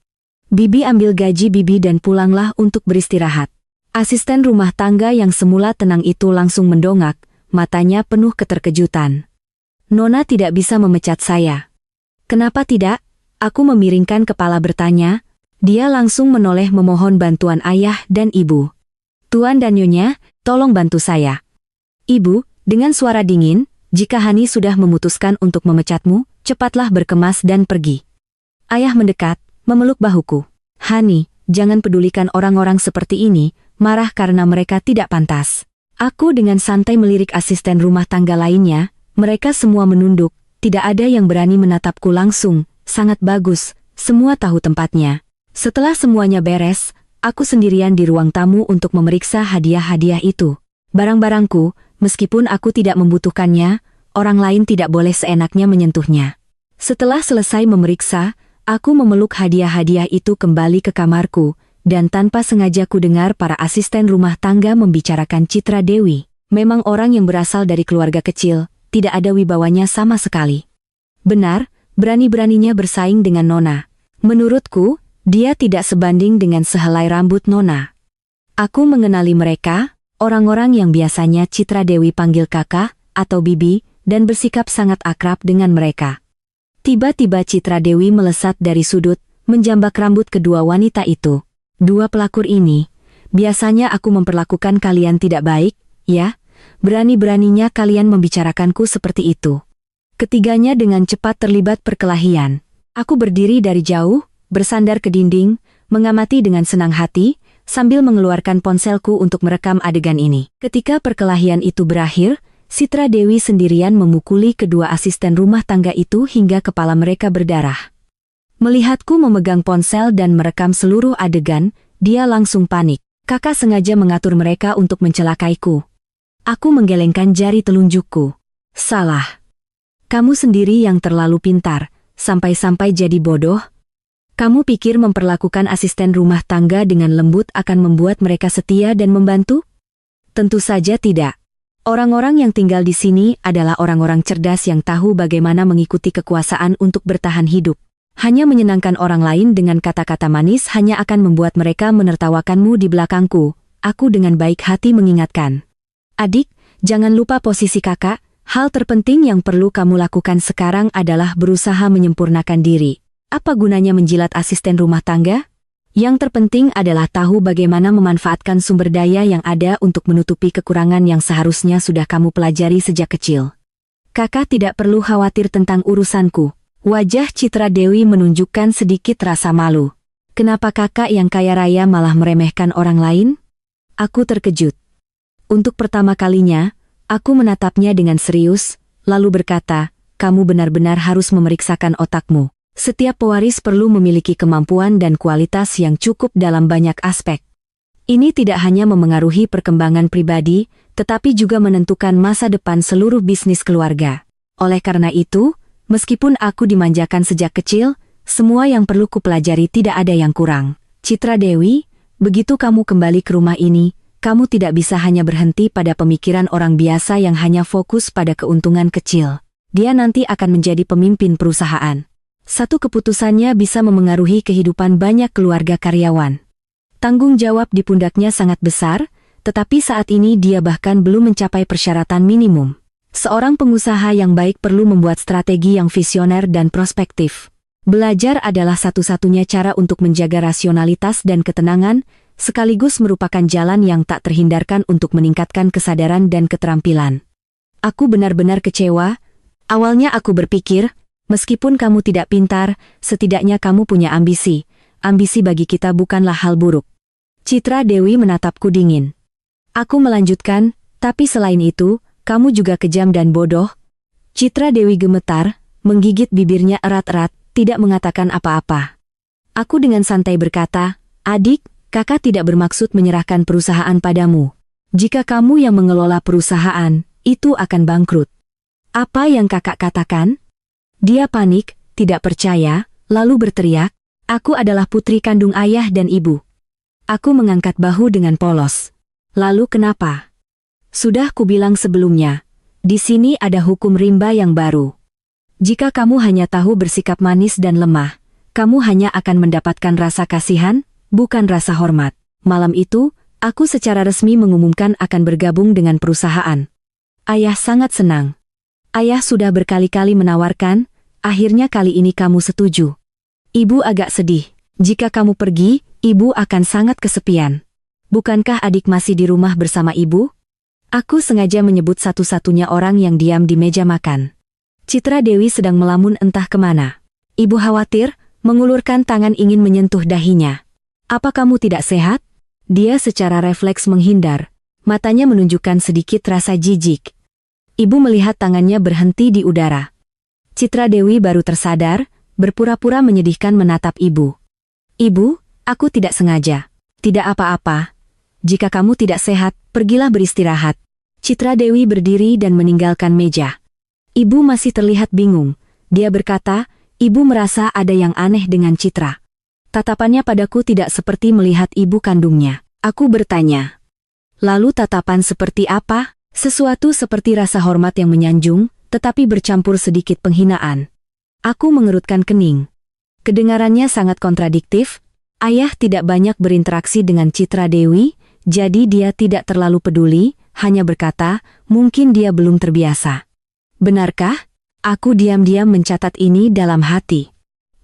Bibi ambil gaji Bibi dan pulanglah untuk beristirahat. Asisten rumah tangga yang semula tenang itu langsung mendongak, matanya penuh keterkejutan. Nona tidak bisa memecat saya. Kenapa tidak? Aku memiringkan kepala bertanya. Dia langsung menoleh memohon bantuan ayah dan ibu. Tuan dan Nyonya, tolong bantu saya. Ibu, dengan suara dingin, jika Hani sudah memutuskan untuk memecatmu, cepatlah berkemas dan pergi. Ayah mendekat, memeluk bahuku. Hani, jangan pedulikan orang-orang seperti ini, marah karena mereka tidak pantas. Aku dengan santai melirik asisten rumah tangga lainnya, mereka semua menunduk, tidak ada yang berani menatapku langsung, sangat bagus, semua tahu tempatnya. Setelah semuanya beres, aku sendirian di ruang tamu untuk memeriksa hadiah-hadiah itu. Barang-barangku, meskipun aku tidak membutuhkannya, orang lain tidak boleh seenaknya menyentuhnya. Setelah selesai memeriksa, aku memeluk hadiah-hadiah itu kembali ke kamarku, dan tanpa sengaja ku dengar para asisten rumah tangga membicarakan Citra Dewi. Memang orang yang berasal dari keluarga kecil, tidak ada wibawanya sama sekali. Benar, berani-beraninya bersaing dengan Nona. Menurutku, dia tidak sebanding dengan sehelai rambut Nona. Aku mengenali mereka, orang-orang yang biasanya Citra Dewi panggil kakak atau bibi, dan bersikap sangat akrab dengan mereka. Tiba-tiba Citra Dewi melesat dari sudut, menjambak rambut kedua wanita itu. Dua pelakor ini, biasanya aku memperlakukan kalian tidak baik, ya? Berani-beraninya kalian membicarakanku seperti itu. Ketiganya dengan cepat terlibat perkelahian. Aku berdiri dari jauh, bersandar ke dinding, mengamati dengan senang hati, sambil mengeluarkan ponselku untuk merekam adegan ini. Ketika perkelahian itu berakhir, Citra Dewi sendirian memukuli kedua asisten rumah tangga itu hingga kepala mereka berdarah. Melihatku memegang ponsel dan merekam seluruh adegan, dia langsung panik. Kakak sengaja mengatur mereka untuk mencelakaiku. Aku menggelengkan jari telunjukku. Salah. Kamu sendiri yang terlalu pintar, sampai-sampai jadi bodoh. Kamu pikir memperlakukan asisten rumah tangga dengan lembut akan membuat mereka setia dan membantu? Tentu saja tidak. Orang-orang yang tinggal di sini adalah orang-orang cerdas yang tahu bagaimana mengikuti kekuasaan untuk bertahan hidup. Hanya menyenangkan orang lain dengan kata-kata manis hanya akan membuat mereka menertawakanmu di belakangku. Aku dengan baik hati mengingatkan. Adik, jangan lupa posisi kakak. Hal terpenting yang perlu kamu lakukan sekarang adalah berusaha menyempurnakan diri. Apa gunanya menjilat asisten rumah tangga? Yang terpenting adalah tahu bagaimana memanfaatkan sumber daya yang ada untuk menutupi kekurangan yang seharusnya sudah kamu pelajari sejak kecil. Kakak tidak perlu khawatir tentang urusanku. Wajah Citra Dewi menunjukkan sedikit rasa malu. Kenapa kakak yang kaya raya malah meremehkan orang lain? Aku terkejut. Untuk pertama kalinya, aku menatapnya dengan serius, lalu berkata, kamu benar-benar harus memeriksakan otakmu. Setiap pewaris perlu memiliki kemampuan dan kualitas yang cukup dalam banyak aspek. Ini tidak hanya memengaruhi perkembangan pribadi, tetapi juga menentukan masa depan seluruh bisnis keluarga. Oleh karena itu, meskipun aku dimanjakan sejak kecil, semua yang perlu kupelajari tidak ada yang kurang. Citra Dewi, begitu kamu kembali ke rumah ini, kamu tidak bisa hanya berhenti pada pemikiran orang biasa yang hanya fokus pada keuntungan kecil. Dia nanti akan menjadi pemimpin perusahaan. Satu keputusannya bisa memengaruhi kehidupan banyak keluarga karyawan. Tanggung jawab di pundaknya sangat besar, tetapi saat ini dia bahkan belum mencapai persyaratan minimum. Seorang pengusaha yang baik perlu membuat strategi yang visioner dan prospektif. Belajar adalah satu-satunya cara untuk menjaga rasionalitas dan ketenangan, sekaligus merupakan jalan yang tak terhindarkan untuk meningkatkan kesadaran dan keterampilan. Aku benar-benar kecewa. Awalnya aku berpikir, meskipun kamu tidak pintar, setidaknya kamu punya ambisi. Ambisi bagi kita bukanlah hal buruk. Citra Dewi menatapku dingin. Aku melanjutkan, tapi selain itu, kamu juga kejam dan bodoh. Citra Dewi gemetar, menggigit bibirnya erat-erat, tidak mengatakan apa-apa. Aku dengan santai berkata, adik, kakak tidak bermaksud menyerahkan perusahaan padamu. Jika kamu yang mengelola perusahaan, itu akan bangkrut. Apa yang kakak katakan? Dia panik, tidak percaya, lalu berteriak, aku adalah putri kandung ayah dan ibu. Aku mengangkat bahu dengan polos. Lalu kenapa? Sudah kubilang sebelumnya, di sini ada hukum rimba yang baru. Jika kamu hanya tahu bersikap manis dan lemah, kamu hanya akan mendapatkan rasa kasihan, bukan rasa hormat. Malam itu, aku secara resmi mengumumkan akan bergabung dengan perusahaan. Ayah sangat senang. Ayah sudah berkali-kali menawarkan, akhirnya kali ini kamu setuju. Ibu agak sedih. Jika kamu pergi, ibu akan sangat kesepian. Bukankah adik masih di rumah bersama ibu? Aku sengaja menyebut satu-satunya orang yang diam di meja makan. Citra Dewi sedang melamun entah kemana. Ibu khawatir, mengulurkan tangan ingin menyentuh dahinya. Apa kamu tidak sehat? Dia secara refleks menghindar. Matanya menunjukkan sedikit rasa jijik. Ibu melihat tangannya berhenti di udara. Citra Dewi baru tersadar, berpura-pura menyedihkan menatap ibu. Ibu, aku tidak sengaja. Tidak apa-apa. Jika kamu tidak sehat, pergilah beristirahat. Citra Dewi berdiri dan meninggalkan meja. Ibu masih terlihat bingung. Dia berkata, ibu merasa ada yang aneh dengan Citra. Tatapannya padaku tidak seperti melihat ibu kandungnya. Aku bertanya. Lalu tatapan seperti apa? Sesuatu seperti rasa hormat yang menyanjung, tetapi bercampur sedikit penghinaan. Aku mengerutkan kening. Kedengarannya sangat kontradiktif. Ayah tidak banyak berinteraksi dengan Citra Dewi, jadi dia tidak terlalu peduli, hanya berkata, mungkin dia belum terbiasa. Benarkah? Aku diam-diam mencatat ini dalam hati.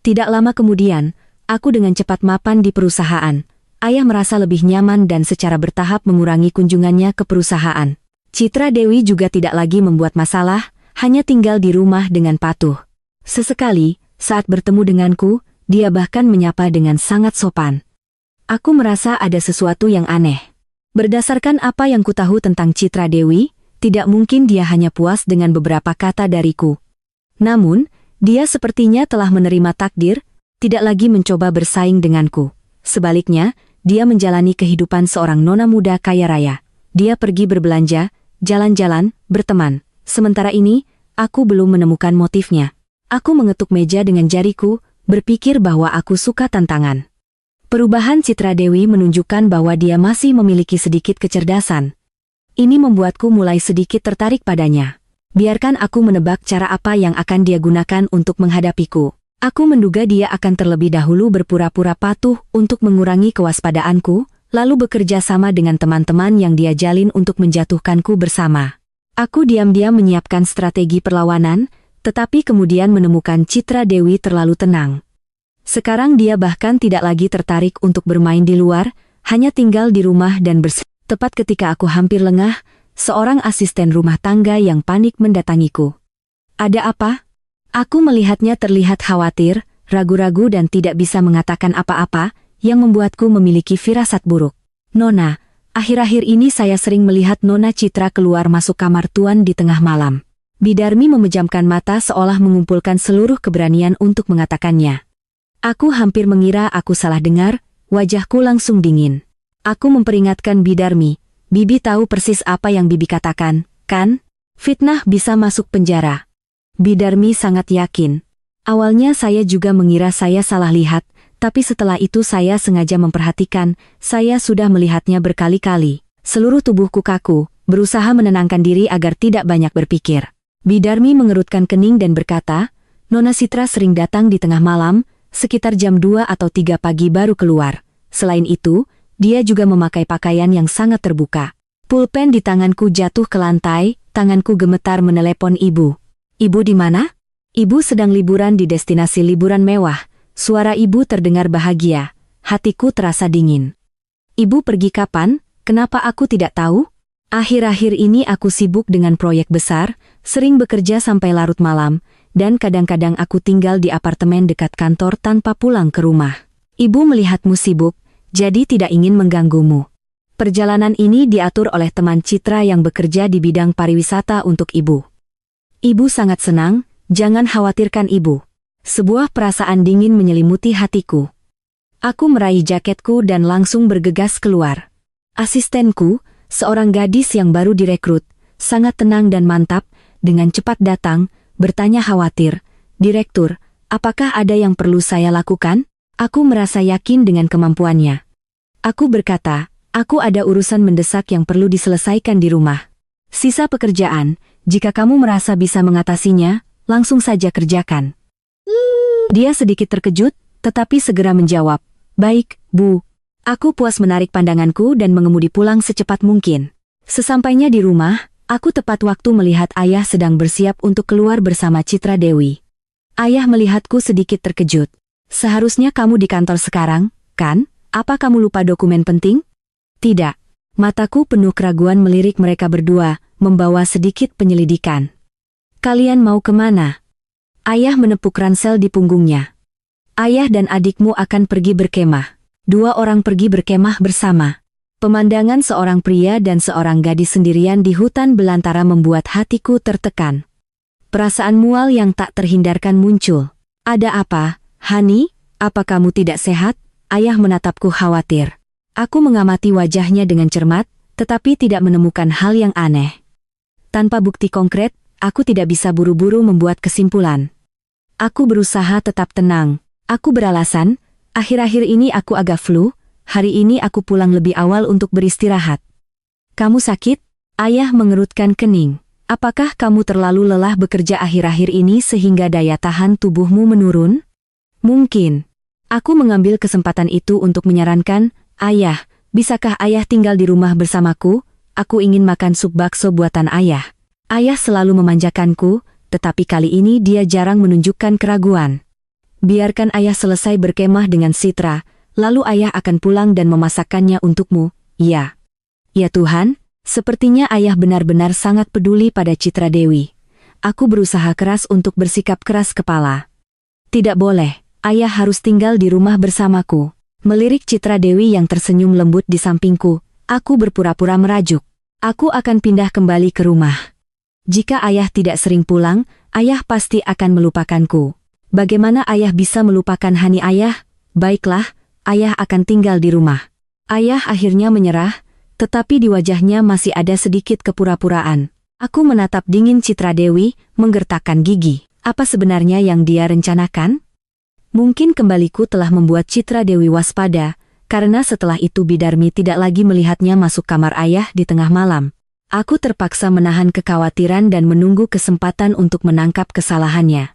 Tidak lama kemudian, aku dengan cepat mapan di perusahaan. Ayah merasa lebih nyaman dan secara bertahap mengurangi kunjungannya ke perusahaan. Citra Dewi juga tidak lagi membuat masalah, hanya tinggal di rumah dengan patuh. Sesekali, saat bertemu denganku, dia bahkan menyapa dengan sangat sopan. Aku merasa ada sesuatu yang aneh. Berdasarkan apa yang kutahu tentang Citra Dewi, tidak mungkin dia hanya puas dengan beberapa kata dariku. Namun, dia sepertinya telah menerima takdir, tidak lagi mencoba bersaing denganku. Sebaliknya, dia menjalani kehidupan seorang nona muda kaya raya. Dia pergi berbelanja, jalan-jalan, berteman. Sementara ini, aku belum menemukan motifnya. Aku mengetuk meja dengan jariku, berpikir bahwa aku suka tantangan. Perubahan Citra Dewi menunjukkan bahwa dia masih memiliki sedikit kecerdasan. Ini membuatku mulai sedikit tertarik padanya. Biarkan aku menebak cara apa yang akan dia gunakan untuk menghadapiku. Aku menduga dia akan terlebih dahulu berpura-pura patuh untuk mengurangi kewaspadaanku, lalu bekerja sama dengan teman-teman yang dia jalin untuk menjatuhkanku bersama. Aku diam-diam menyiapkan strategi perlawanan, tetapi kemudian menemukan Citra Dewi terlalu tenang. Sekarang dia bahkan tidak lagi tertarik untuk bermain di luar, hanya tinggal di rumah dan bersih. Tepat ketika aku hampir lengah, seorang asisten rumah tangga yang panik mendatangiku. Ada apa? Aku melihatnya terlihat khawatir, ragu-ragu dan tidak bisa mengatakan apa-apa, yang membuatku memiliki firasat buruk. Nona, akhir-akhir ini saya sering melihat Nona Citra keluar masuk kamar tuan di tengah malam. Bidarmi memejamkan mata seolah mengumpulkan seluruh keberanian untuk mengatakannya. Aku hampir mengira aku salah dengar, wajahku langsung dingin. Aku memperingatkan Bidarmi, Bibi tahu persis apa yang Bibi katakan, kan? Fitnah bisa masuk penjara. Bidarmi sangat yakin. Awalnya saya juga mengira saya salah lihat, tapi setelah itu saya sengaja memperhatikan, saya sudah melihatnya berkali-kali. Seluruh tubuhku kaku, berusaha menenangkan diri agar tidak banyak berpikir. Bidarmi mengerutkan kening dan berkata, Nona Citra sering datang di tengah malam, sekitar jam 2 atau 3 pagi baru keluar. Selain itu, dia juga memakai pakaian yang sangat terbuka. Pulpen di tanganku jatuh ke lantai, tanganku gemetar menelepon ibu. Ibu di mana? Ibu sedang liburan di destinasi liburan mewah. Suara ibu terdengar bahagia. Hatiku terasa dingin. Ibu pergi kapan? Kenapa aku tidak tahu? Akhir-akhir ini aku sibuk dengan proyek besar, sering bekerja sampai larut malam, dan kadang-kadang aku tinggal di apartemen dekat kantor tanpa pulang ke rumah. Ibu melihatmu sibuk, jadi tidak ingin mengganggumu. Perjalanan ini diatur oleh teman Citra yang bekerja di bidang pariwisata untuk ibu. Ibu sangat senang, jangan khawatirkan ibu. Sebuah perasaan dingin menyelimuti hatiku. Aku meraih jaketku dan langsung bergegas keluar. Asistenku, seorang gadis yang baru direkrut, sangat tenang dan mantap, dengan cepat datang, bertanya khawatir, Direktur, apakah ada yang perlu saya lakukan? Aku merasa yakin dengan kemampuannya. Aku berkata, aku ada urusan mendesak yang perlu diselesaikan di rumah. Sisa pekerjaan, jika kamu merasa bisa mengatasinya, langsung saja kerjakan. Dia sedikit terkejut, tetapi segera menjawab, baik, Bu. Aku puas menarik pandanganku dan mengemudi pulang secepat mungkin. Sesampainya di rumah, aku tepat waktu melihat ayah sedang bersiap untuk keluar bersama Citra Dewi. Ayah melihatku sedikit terkejut. Seharusnya kamu di kantor sekarang, kan? Apa kamu lupa dokumen penting? Tidak. Mataku penuh keraguan melirik mereka berdua, membawa sedikit penyelidikan. Kalian mau kemana? Ayah menepuk ransel di punggungnya. Ayah dan adikmu akan pergi berkemah. 2 orang pergi berkemah bersama. Pemandangan seorang pria dan seorang gadis sendirian di hutan belantara membuat hatiku tertekan. Perasaan mual yang tak terhindarkan muncul. Ada apa, Hani? Apa kamu tidak sehat? Ayah menatapku khawatir. Aku mengamati wajahnya dengan cermat, tetapi tidak menemukan hal yang aneh. Tanpa bukti konkret, aku tidak bisa buru-buru membuat kesimpulan. Aku berusaha tetap tenang. Aku beralasan, akhir-akhir ini aku agak flu, hari ini aku pulang lebih awal untuk beristirahat. Kamu sakit? Ayah mengerutkan kening. Apakah kamu terlalu lelah bekerja akhir-akhir ini sehingga daya tahan tubuhmu menurun? Mungkin. Aku mengambil kesempatan itu untuk menyarankan, Ayah, bisakah Ayah tinggal di rumah bersamaku? Aku ingin makan sup bakso buatan Ayah. Ayah selalu memanjakanku, tetapi kali ini dia jarang menunjukkan keraguan. Biarkan Ayah selesai berkemah dengan Citra, lalu Ayah akan pulang dan memasakkannya untukmu, ya. Ya Tuhan, sepertinya Ayah benar-benar sangat peduli pada Citra Dewi. Aku berusaha keras untuk bersikap keras kepala. Tidak boleh, Ayah harus tinggal di rumah bersamaku. Melirik Citra Dewi yang tersenyum lembut di sampingku, aku berpura-pura merajuk. Aku akan pindah kembali ke rumah. Jika Ayah tidak sering pulang, Ayah pasti akan melupakanku. Bagaimana Ayah bisa melupakan Hani Ayah? Baiklah, Ayah akan tinggal di rumah. Ayah akhirnya menyerah, tetapi di wajahnya masih ada sedikit kepura-puraan. Aku menatap dingin Citra Dewi, menggertakkan gigi. Apa sebenarnya yang dia rencanakan? Mungkin kembaliku telah membuat Citra Dewi waspada, karena setelah itu Bidarmi tidak lagi melihatnya masuk kamar Ayah di tengah malam. Aku terpaksa menahan kekhawatiran dan menunggu kesempatan untuk menangkap kesalahannya.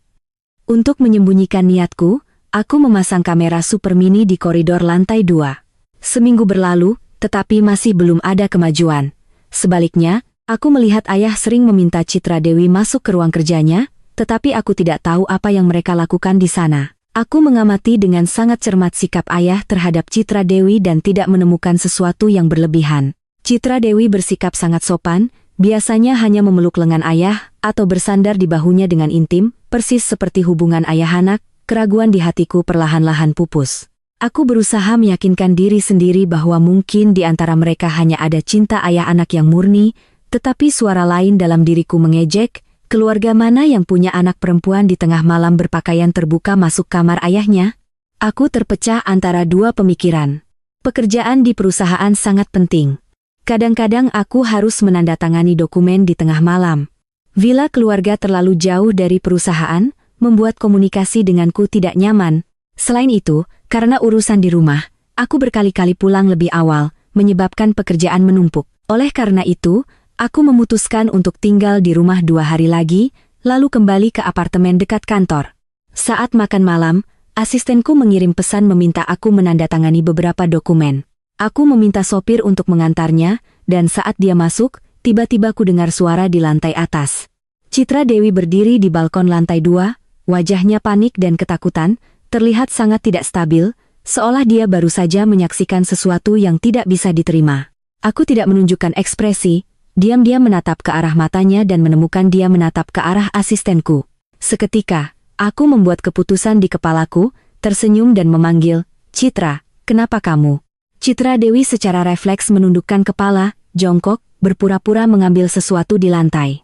Untuk menyembunyikan niatku, aku memasang kamera super mini di koridor lantai 2. Seminggu berlalu, tetapi masih belum ada kemajuan. Sebaliknya, aku melihat Ayah sering meminta Citra Dewi masuk ke ruang kerjanya, tetapi aku tidak tahu apa yang mereka lakukan di sana. Aku mengamati dengan sangat cermat sikap Ayah terhadap Citra Dewi dan tidak menemukan sesuatu yang berlebihan. Citra Dewi bersikap sangat sopan, biasanya hanya memeluk lengan Ayah atau bersandar di bahunya dengan intim, persis seperti hubungan ayah anak. Keraguan di hatiku perlahan-lahan pupus. Aku berusaha meyakinkan diri sendiri bahwa mungkin di antara mereka hanya ada cinta ayah anak yang murni, tetapi suara lain dalam diriku mengejek, keluarga mana yang punya anak perempuan di tengah malam berpakaian terbuka masuk kamar ayahnya? Aku terpecah antara dua pemikiran. Pekerjaan di perusahaan sangat penting. Kadang-kadang aku harus menandatangani dokumen di tengah malam. Villa keluarga terlalu jauh dari perusahaan, membuat komunikasi denganku tidak nyaman. Selain itu, karena urusan di rumah, aku berkali-kali pulang lebih awal, menyebabkan pekerjaan menumpuk. Oleh karena itu, aku memutuskan untuk tinggal di rumah 2 hari lagi, lalu kembali ke apartemen dekat kantor. Saat makan malam, asistenku mengirim pesan meminta aku menandatangani beberapa dokumen. Aku meminta sopir untuk mengantarnya, dan saat dia masuk, tiba-tiba ku dengar suara di lantai atas. Citra Dewi berdiri di balkon lantai 2, wajahnya panik dan ketakutan, terlihat sangat tidak stabil, seolah dia baru saja menyaksikan sesuatu yang tidak bisa diterima. Aku tidak menunjukkan ekspresi, diam-diam menatap ke arah matanya dan menemukan dia menatap ke arah asistenku. Seketika, aku membuat keputusan di kepalaku, tersenyum dan memanggil, Citra, kenapa kamu? Citra Dewi secara refleks menundukkan kepala, jongkok, berpura-pura mengambil sesuatu di lantai.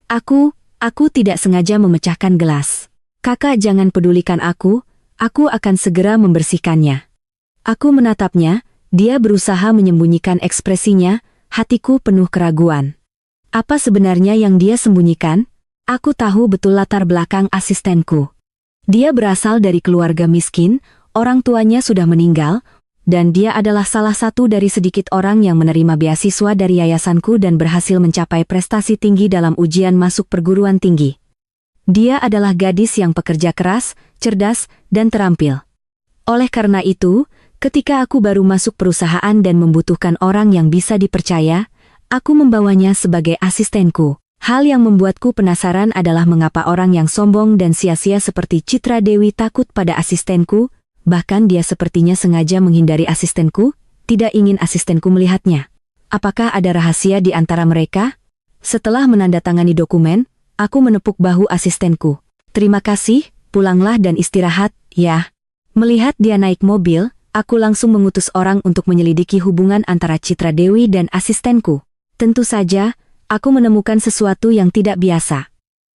Aku tidak sengaja memecahkan gelas. Kakak jangan pedulikan aku akan segera membersihkannya. Aku menatapnya, dia berusaha menyembunyikan ekspresinya, hatiku penuh keraguan. Apa sebenarnya yang dia sembunyikan? Aku tahu betul latar belakang asistenku. Dia berasal dari keluarga miskin, orang tuanya sudah meninggal, dan dia adalah salah satu dari sedikit orang yang menerima beasiswa dari yayasanku dan berhasil mencapai prestasi tinggi dalam ujian masuk perguruan tinggi. Dia adalah gadis yang pekerja keras, cerdas, dan terampil. Oleh karena itu, ketika aku baru masuk perusahaan dan membutuhkan orang yang bisa dipercaya, aku membawanya sebagai asistenku. Hal yang membuatku penasaran adalah mengapa orang yang sombong dan sia-sia seperti Citra Dewi takut pada asistenku. Bahkan dia sepertinya sengaja menghindari asistenku, tidak ingin asistenku melihatnya. Apakah ada rahasia di antara mereka? Setelah menandatangani dokumen, aku menepuk bahu asistenku. Terima kasih, pulanglah dan istirahat, ya. Melihat dia naik mobil, aku langsung mengutus orang untuk menyelidiki hubungan antara Citra Dewi dan asistenku. Tentu saja, aku menemukan sesuatu yang tidak biasa.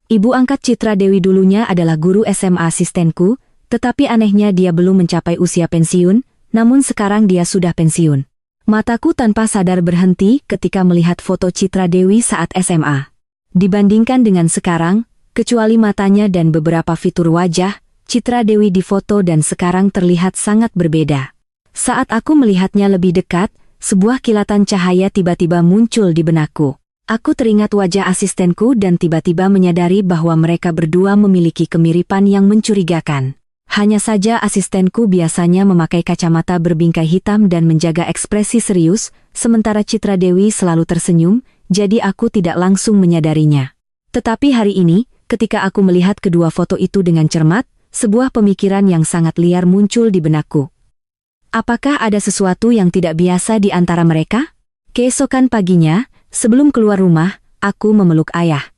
Ibu angkat Citra Dewi dulunya adalah guru SMA asistenku, tetapi anehnya dia belum mencapai usia pensiun, namun sekarang dia sudah pensiun. Mataku tanpa sadar berhenti ketika melihat foto Citra Dewi saat SMA. Dibandingkan dengan sekarang, kecuali matanya dan beberapa fitur wajah, Citra Dewi di foto dan sekarang terlihat sangat berbeda. Saat aku melihatnya lebih dekat, sebuah kilatan cahaya tiba-tiba muncul di benakku. Aku teringat wajah asistenku dan tiba-tiba menyadari bahwa mereka berdua memiliki kemiripan yang mencurigakan. Hanya saja asistenku biasanya memakai kacamata berbingkai hitam dan menjaga ekspresi serius, sementara Citra Dewi selalu tersenyum, jadi aku tidak langsung menyadarinya. Tetapi hari ini, ketika aku melihat kedua foto itu dengan cermat, sebuah pemikiran yang sangat liar muncul di benakku. Apakah ada sesuatu yang tidak biasa di antara mereka? Keesokan paginya, sebelum keluar rumah, aku memeluk ayah.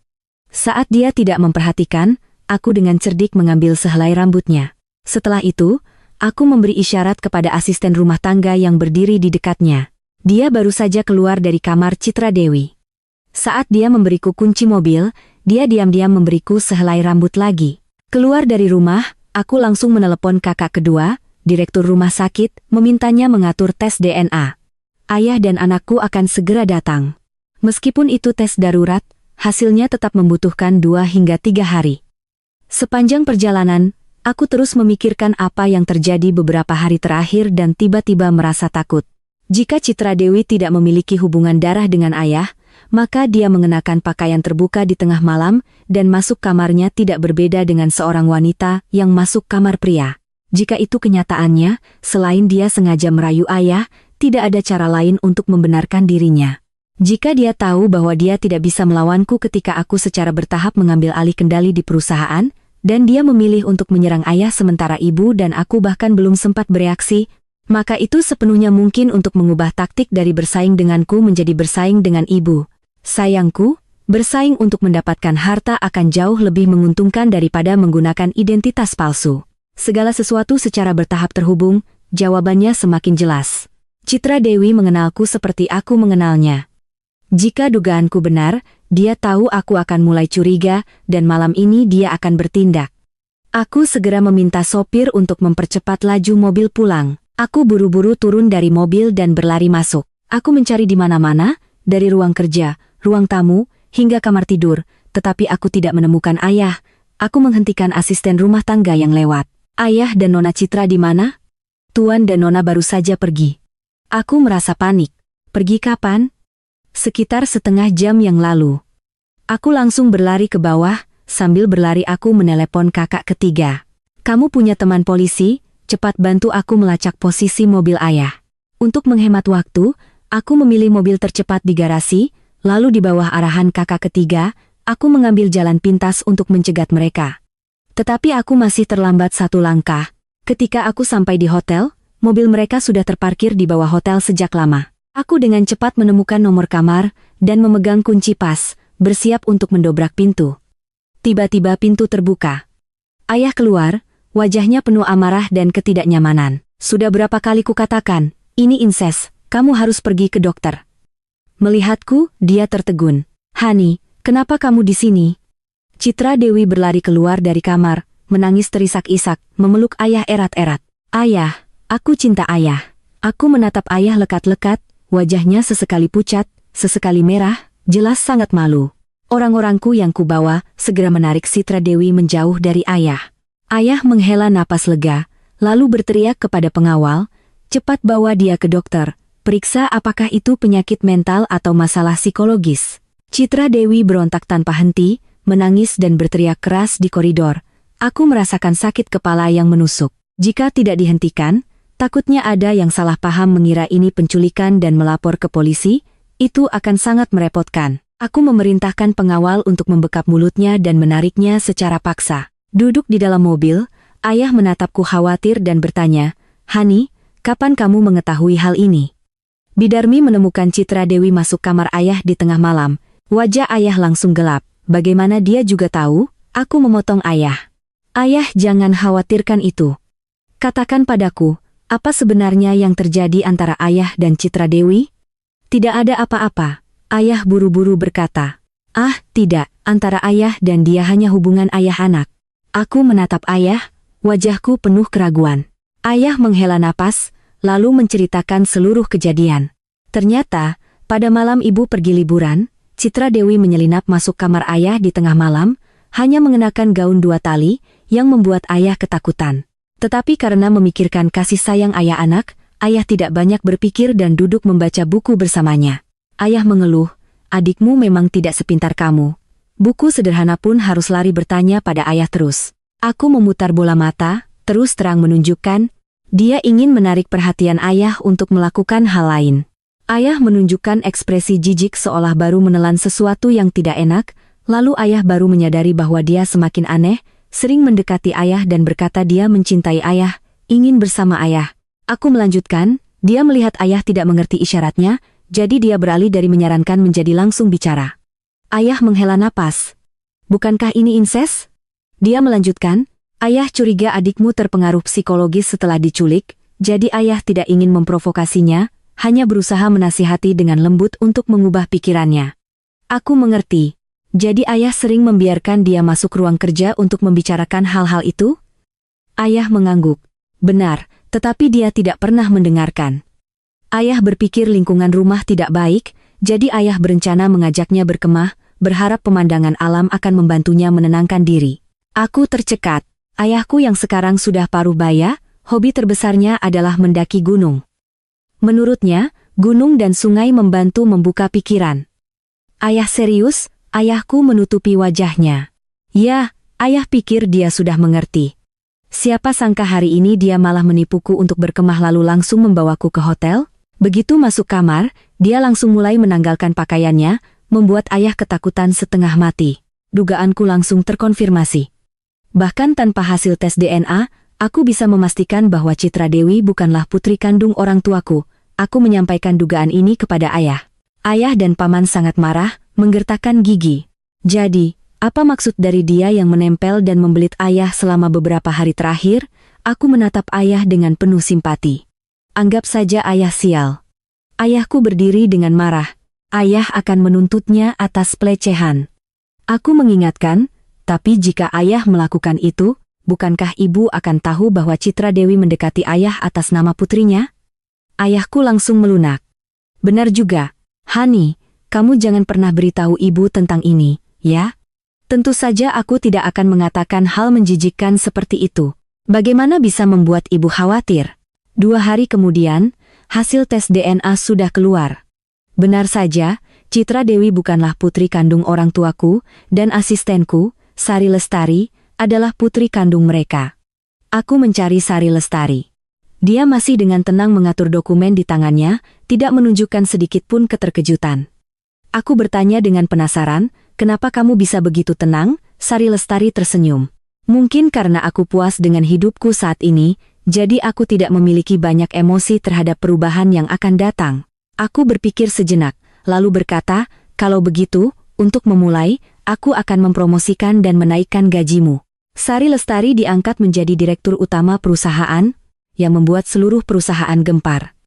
Saat dia tidak memperhatikan, aku dengan cerdik mengambil sehelai rambutnya. Setelah itu, aku memberi isyarat kepada asisten rumah tangga yang berdiri di dekatnya. Dia baru saja keluar dari kamar Citra Dewi. Saat dia memberiku kunci mobil, dia diam-diam memberiku sehelai rambut lagi. Keluar dari rumah, aku langsung menelepon kakak kedua, direktur rumah sakit, memintanya mengatur tes DNA. Ayah dan anakku akan segera datang. Meskipun itu tes darurat, hasilnya tetap membutuhkan 2 hingga 3 hari. Sepanjang perjalanan, aku terus memikirkan apa yang terjadi beberapa hari terakhir dan tiba-tiba merasa takut. Jika Citra Dewi tidak memiliki hubungan darah dengan ayah, maka dia mengenakan pakaian terbuka di tengah malam dan masuk kamarnya tidak berbeda dengan seorang wanita yang masuk kamar pria. Jika itu kenyataannya, selain dia sengaja merayu ayah, tidak ada cara lain untuk membenarkan dirinya. Jika dia tahu bahwa dia tidak bisa melawanku ketika aku secara bertahap mengambil alih kendali di perusahaan, dan dia memilih untuk menyerang ayah sementara ibu dan aku bahkan belum sempat bereaksi, maka itu sepenuhnya mungkin untuk mengubah taktik dari bersaing denganku menjadi bersaing dengan ibu. Sayangku, bersaing untuk mendapatkan harta akan jauh lebih menguntungkan daripada menggunakan identitas palsu. Segala sesuatu secara bertahap terhubung, jawabannya semakin jelas. Citra Dewi mengenalku seperti aku mengenalnya. Jika dugaanku benar, dia tahu aku akan mulai curiga, dan malam ini dia akan bertindak. Aku segera meminta sopir untuk mempercepat laju mobil pulang. Aku buru-buru turun dari mobil dan berlari masuk. Aku mencari di mana-mana, dari ruang kerja, ruang tamu, hingga kamar tidur, tetapi aku tidak menemukan ayah. Aku menghentikan asisten rumah tangga yang lewat. Ayah dan Nona Citra di mana? Tuan dan Nona baru saja pergi. Aku merasa panik. Pergi kapan? Sekitar setengah jam yang lalu. Aku langsung berlari ke bawah, sambil berlari aku menelepon kakak ketiga. Kamu punya teman polisi, cepat bantu aku melacak posisi mobil ayah. Untuk menghemat waktu, aku memilih mobil tercepat di garasi, lalu di bawah arahan kakak ketiga, aku mengambil jalan pintas untuk mencegat mereka. Tetapi aku masih terlambat 1 langkah. Ketika aku sampai di hotel, mobil mereka sudah terparkir di bawah hotel sejak lama. Aku dengan cepat menemukan nomor kamar, dan memegang kunci pas, bersiap untuk mendobrak pintu. Tiba-tiba pintu terbuka. Ayah keluar, wajahnya penuh amarah dan ketidaknyamanan. Sudah berapa kali kukatakan, ini inses, kamu harus pergi ke dokter. Melihatku, dia tertegun. Hani, kenapa kamu di sini? Citra Dewi berlari keluar dari kamar, menangis terisak-isak, memeluk ayah erat-erat. Ayah, aku cinta ayah. Aku menatap ayah lekat-lekat, wajahnya sesekali pucat, sesekali merah, jelas sangat malu. Orang-orangku yang kubawa segera menarik Citra Dewi menjauh dari ayah. Ayah menghela napas lega, lalu berteriak kepada pengawal, cepat bawa dia ke dokter, periksa apakah itu penyakit mental atau masalah psikologis. Citra Dewi berontak tanpa henti, menangis dan berteriak keras di koridor. Aku merasakan sakit kepala yang menusuk. Jika tidak dihentikan, takutnya ada yang salah paham mengira ini penculikan dan melapor ke polisi, itu akan sangat merepotkan. Aku memerintahkan pengawal untuk membekap mulutnya dan menariknya secara paksa. Duduk di dalam mobil, ayah menatapku khawatir dan bertanya, Hani, kapan kamu mengetahui hal ini? Bidarmi menemukan Citra Dewi masuk kamar ayah di tengah malam. Wajah ayah langsung gelap. Bagaimana dia juga tahu? Aku memotong ayah. Ayah, jangan khawatirkan itu. Katakan padaku, apa sebenarnya yang terjadi antara ayah dan Citra Dewi? Tidak ada apa-apa, ayah buru-buru berkata. Ah, tidak, antara ayah dan dia hanya hubungan ayah-anak. Aku menatap ayah, wajahku penuh keraguan. Ayah menghela napas, lalu menceritakan seluruh kejadian. Ternyata, pada malam ibu pergi liburan, Citra Dewi menyelinap masuk kamar ayah di tengah malam, hanya mengenakan gaun 2 tali, yang membuat ayah ketakutan. Tetapi karena memikirkan kasih sayang ayah anak, ayah tidak banyak berpikir dan duduk membaca buku bersamanya. Ayah mengeluh, adikmu memang tidak sepintar kamu. Buku sederhana pun harus lari bertanya pada ayah terus. Aku memutar bola mata, terus terang menunjukkan, dia ingin menarik perhatian ayah untuk melakukan hal lain. Ayah menunjukkan ekspresi jijik seolah baru menelan sesuatu yang tidak enak, lalu ayah baru menyadari bahwa dia semakin aneh, sering mendekati ayah dan berkata dia mencintai ayah, ingin bersama ayah. Aku melanjutkan, dia melihat ayah tidak mengerti isyaratnya, jadi dia beralih dari menyarankan menjadi langsung bicara. Ayah menghela napas. Bukankah ini inses? Dia melanjutkan, ayah curiga adikmu terpengaruh psikologis setelah diculik, jadi ayah tidak ingin memprovokasinya, hanya berusaha menasihati dengan lembut untuk mengubah pikirannya. Aku mengerti. Jadi ayah sering membiarkan dia masuk ruang kerja untuk membicarakan hal-hal itu? Ayah mengangguk. Benar, tetapi dia tidak pernah mendengarkan. Ayah berpikir lingkungan rumah tidak baik, jadi ayah berencana mengajaknya berkemah, berharap pemandangan alam akan membantunya menenangkan diri. Aku tercekat. Ayahku yang sekarang sudah paruh baya, hobi terbesarnya adalah mendaki gunung. Menurutnya, gunung dan sungai membantu membuka pikiran. Ayah serius? Ayahku menutupi wajahnya. Ya, ayah pikir dia sudah mengerti. Siapa sangka hari ini dia malah menipuku untuk berkemah lalu langsung membawaku ke hotel? Begitu masuk kamar, dia langsung mulai menanggalkan pakaiannya, membuat ayah ketakutan setengah mati. Dugaanku langsung terkonfirmasi. Bahkan tanpa hasil tes DNA, aku bisa memastikan bahwa Citra Dewi bukanlah putri kandung orang tuaku. Aku menyampaikan dugaan ini kepada ayah. Ayah dan paman sangat marah, menggertakkan gigi. Jadi, apa maksud dari dia yang menempel dan membelit ayah selama beberapa hari terakhir? Aku menatap ayah dengan penuh simpati. Anggap saja ayah sial. Ayahku berdiri dengan marah. Ayah akan menuntutnya atas pelecehan. Aku mengingatkan, tapi jika ayah melakukan itu, bukankah ibu akan tahu bahwa Citra Dewi mendekati ayah atas nama putrinya? Ayahku langsung melunak. Benar juga, Hani. Kamu jangan pernah beritahu ibu tentang ini, ya? Tentu saja aku tidak akan mengatakan hal menjijikkan seperti itu. Bagaimana bisa membuat ibu khawatir? 2 hari kemudian, hasil tes DNA sudah keluar. Benar saja, Citra Dewi bukanlah putri kandung orang tuaku, dan asistenku, Sari Lestari, adalah putri kandung mereka. Aku mencari Sari Lestari. Dia masih dengan tenang mengatur dokumen di tangannya, tidak menunjukkan sedikit pun keterkejutan. Aku bertanya dengan penasaran, kenapa kamu bisa begitu tenang? Sari Lestari tersenyum. Mungkin karena aku puas dengan hidupku saat ini, jadi aku tidak memiliki banyak emosi terhadap perubahan yang akan datang. Aku berpikir sejenak, lalu berkata, kalau begitu, untuk memulai, aku akan mempromosikan dan menaikkan gajimu. Sari Lestari diangkat menjadi direktur utama perusahaan, yang membuat seluruh perusahaan gempar.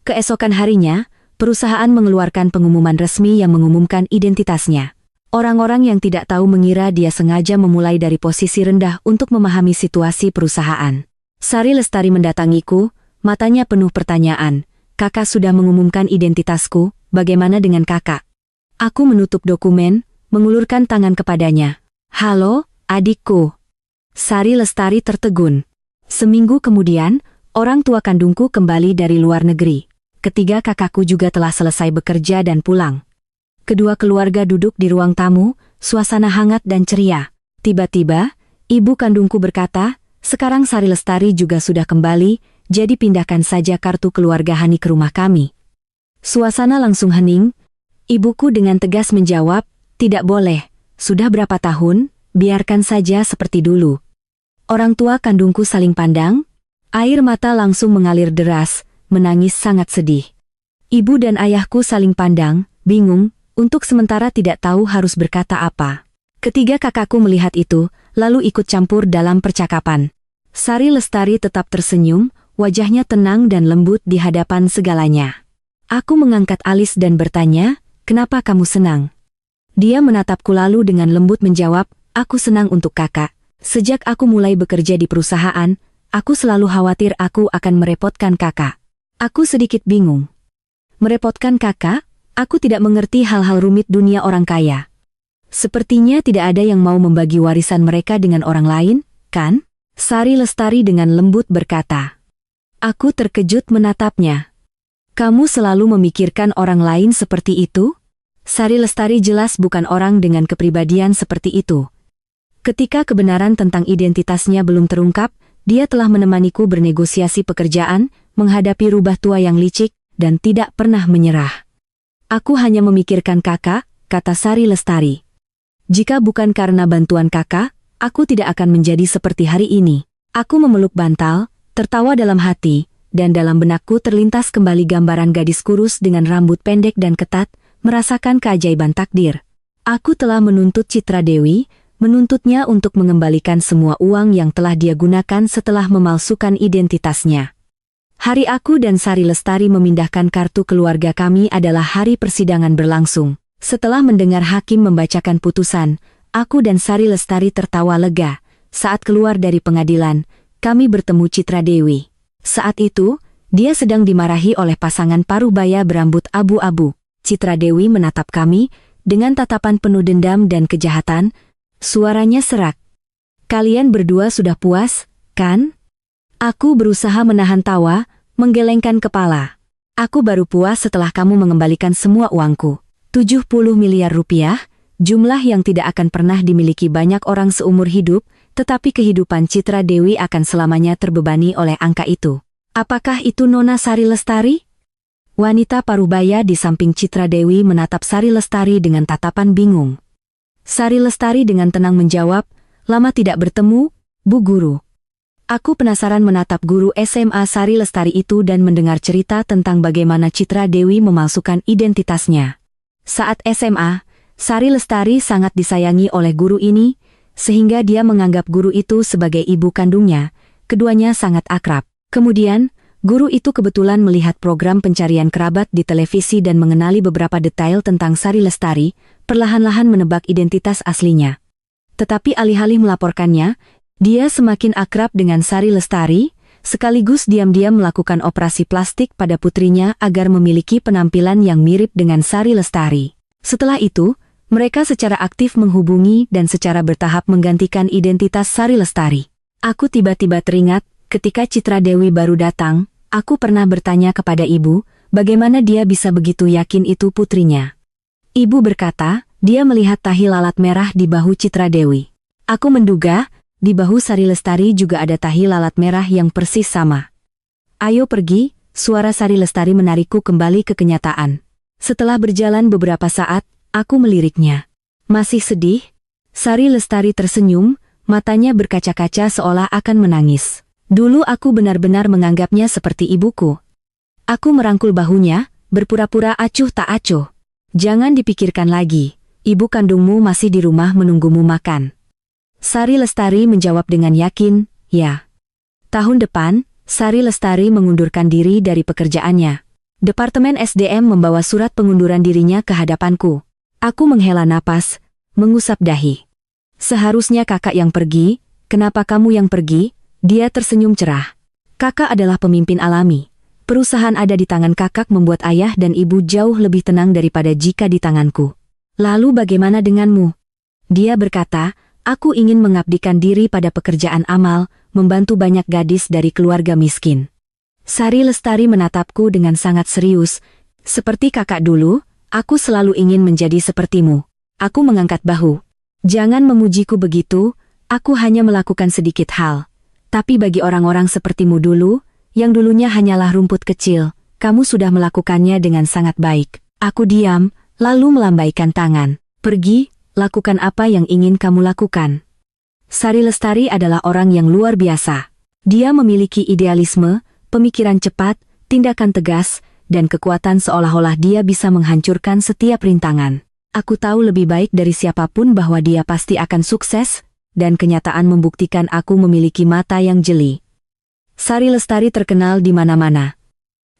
Keesokan harinya, perusahaan mengeluarkan pengumuman resmi yang mengumumkan identitasnya. Orang-orang yang tidak tahu mengira dia sengaja memulai dari posisi rendah untuk memahami situasi perusahaan. Sari Lestari mendatangiku, matanya penuh pertanyaan. Kakak sudah mengumumkan identitasku, bagaimana dengan kakak? Aku menutup dokumen, mengulurkan tangan kepadanya. Halo, adikku. Sari Lestari tertegun. Seminggu kemudian, orang tua kandungku kembali dari luar negeri. Ketiga kakakku juga telah selesai bekerja dan pulang. Kedua keluarga duduk di ruang tamu, suasana hangat dan ceria. Tiba-tiba, ibu kandungku berkata, sekarang Sari Lestari juga sudah kembali, jadi pindahkan saja kartu keluarga Hani ke rumah kami. Suasana langsung hening. Ibuku dengan tegas menjawab, tidak boleh, sudah berapa tahun, biarkan saja seperti dulu. Orang tua kandungku saling pandang, air mata langsung mengalir deras, menangis sangat sedih. Ibu dan ayahku saling pandang, bingung, untuk sementara tidak tahu harus berkata apa. Ketiga kakakku melihat itu, lalu ikut campur dalam percakapan. Sari Lestari tetap tersenyum, wajahnya tenang dan lembut di hadapan segalanya. Aku mengangkat alis dan bertanya, kenapa kamu senang? Dia menatapku lalu dengan lembut menjawab, aku senang untuk kakak. Sejak aku mulai bekerja di perusahaan, aku selalu khawatir aku akan merepotkan kakak. Aku sedikit bingung. Merepotkan kakak? Aku tidak mengerti hal-hal rumit dunia orang kaya. Sepertinya tidak ada yang mau membagi warisan mereka dengan orang lain, kan? Sari Lestari dengan lembut berkata. Aku terkejut menatapnya. Kamu selalu memikirkan orang lain seperti itu? Sari Lestari jelas bukan orang dengan kepribadian seperti itu. Ketika kebenaran tentang identitasnya belum terungkap, dia telah menemaniku bernegosiasi pekerjaan, menghadapi rubah tua yang licik, dan tidak pernah menyerah. Aku hanya memikirkan kakak, kata Sari Lestari. Jika bukan karena bantuan kakak, aku tidak akan menjadi seperti hari ini. Aku memeluk bantal, tertawa dalam hati, dan dalam benakku terlintas kembali gambaran gadis kurus dengan rambut pendek dan ketat, merasakan keajaiban takdir. Aku telah menuntut Citra Dewi, menuntutnya untuk mengembalikan semua uang yang telah dia gunakan setelah memalsukan identitasnya. Hari aku dan Sari Lestari memindahkan kartu keluarga kami adalah hari persidangan berlangsung. Setelah mendengar hakim membacakan putusan, aku dan Sari Lestari tertawa lega. Saat keluar dari pengadilan, kami bertemu Citra Dewi. Saat itu, dia sedang dimarahi oleh pasangan Parubaya berambut abu-abu. Citra Dewi menatap kami, dengan tatapan penuh dendam dan kejahatan, suaranya serak. Kalian berdua sudah puas, kan? Aku berusaha menahan tawa, menggelengkan kepala. Aku baru puas setelah kamu mengembalikan semua uangku. 70 miliar rupiah, jumlah yang tidak akan pernah dimiliki banyak orang seumur hidup, tetapi kehidupan Citra Dewi akan selamanya terbebani oleh angka itu. Apakah itu Nona Sari Lestari? Wanita Parubaya di samping Citra Dewi menatap Sari Lestari dengan tatapan bingung. Sari Lestari dengan tenang menjawab, lama tidak bertemu, Bu Guru. Aku penasaran menatap guru SMA Sari Lestari itu dan mendengar cerita tentang bagaimana Citra Dewi memalsukan identitasnya. Saat SMA, Sari Lestari sangat disayangi oleh guru ini, sehingga dia menganggap guru itu sebagai ibu kandungnya. Keduanya sangat akrab. Kemudian, guru itu kebetulan melihat program pencarian kerabat di televisi dan mengenali beberapa detail tentang Sari Lestari, perlahan-lahan menebak identitas aslinya. Tetapi alih-alih melaporkannya, dia semakin akrab dengan Sari Lestari, sekaligus diam-diam melakukan operasi plastik pada putrinya agar memiliki penampilan yang mirip dengan Sari Lestari. Setelah itu, mereka secara aktif menghubungi dan secara bertahap menggantikan identitas Sari Lestari. Aku tiba-tiba teringat, ketika Citra Dewi baru datang, aku pernah bertanya kepada ibu, bagaimana dia bisa begitu yakin itu putrinya. Ibu berkata, dia melihat tahi lalat merah di bahu Citra Dewi. Aku menduga, di bahu Sari Lestari juga ada tahi lalat merah yang persis sama. Ayo pergi, suara Sari Lestari menarikku kembali ke kenyataan. Setelah berjalan beberapa saat, aku meliriknya. Masih sedih? Sari Lestari tersenyum, matanya berkaca-kaca seolah akan menangis. Dulu aku benar-benar menganggapnya seperti ibuku. Aku merangkul bahunya, berpura-pura acuh tak acuh. Jangan dipikirkan lagi, ibu kandungmu masih di rumah menunggumu makan. Sari Lestari menjawab dengan yakin, ya. Tahun depan, Sari Lestari mengundurkan diri dari pekerjaannya. Departemen SDM membawa surat pengunduran dirinya ke hadapanku. Aku menghela napas, mengusap dahi. Seharusnya kakak yang pergi, kenapa kamu yang pergi? Dia tersenyum cerah. Kakak adalah pemimpin alami. Perusahaan ada di tangan kakak membuat ayah dan ibu jauh lebih tenang daripada jika di tanganku. Lalu bagaimana denganmu? Dia berkata, aku ingin mengabdikan diri pada pekerjaan amal, membantu banyak gadis dari keluarga miskin. Sari Lestari menatapku dengan sangat serius. Seperti kakak dulu, aku selalu ingin menjadi sepertimu. Aku mengangkat bahu. Jangan memujiku begitu, aku hanya melakukan sedikit hal. Tapi bagi orang-orang sepertimu dulu, yang dulunya hanyalah rumput kecil, kamu sudah melakukannya dengan sangat baik. Aku diam, lalu melambaikan tangan. Pergi, lakukan apa yang ingin kamu lakukan. Sari Lestari adalah orang yang luar biasa. Dia memiliki idealisme, pemikiran cepat, tindakan tegas, dan kekuatan seolah-olah dia bisa menghancurkan setiap rintangan. Aku tahu lebih baik dari siapapun bahwa dia pasti akan sukses, dan kenyataan membuktikan aku memiliki mata yang jeli. Sari Lestari terkenal di mana-mana.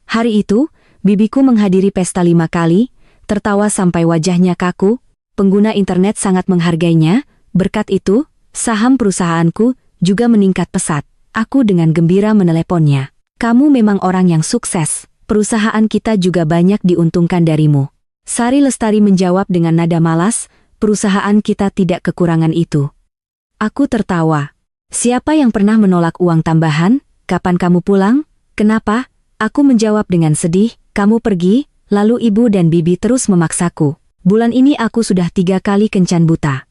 Hari itu, bibiku menghadiri pesta 5 kali, tertawa sampai wajahnya kaku, pengguna internet sangat menghargainya, berkat itu, saham perusahaanku juga meningkat pesat. Aku dengan gembira meneleponnya. Kamu memang orang yang sukses, perusahaan kita juga banyak diuntungkan darimu. Sari Lestari menjawab dengan nada malas, perusahaan kita tidak kekurangan itu. Aku tertawa. Siapa yang pernah menolak uang tambahan? Kapan kamu pulang? Kenapa? Aku menjawab dengan sedih, kamu pergi, lalu ibu dan bibi terus memaksaku. Bulan ini aku sudah 3 kali kencan buta.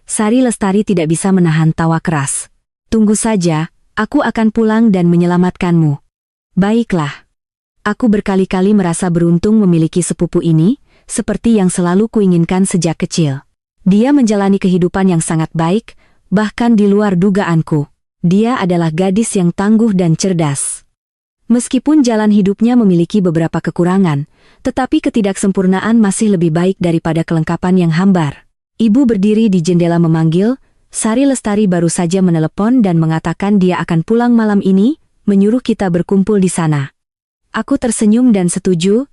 Sari Lestari tidak bisa menahan tawa keras. Tunggu saja, aku akan pulang dan menyelamatkanmu. Baiklah. Aku berkali-kali merasa beruntung memiliki sepupu ini, seperti yang selalu kuinginkan sejak kecil. Dia menjalani kehidupan yang sangat baik, bahkan di luar dugaanku. Dia adalah gadis yang tangguh dan cerdas. Meskipun jalan hidupnya memiliki beberapa kekurangan, tetapi ketidaksempurnaan masih lebih baik daripada kelengkapan yang hambar. Ibu berdiri di jendela memanggil, Sari Lestari baru saja menelepon dan mengatakan dia akan pulang malam ini, menyuruh kita berkumpul di sana. Aku tersenyum dan setuju,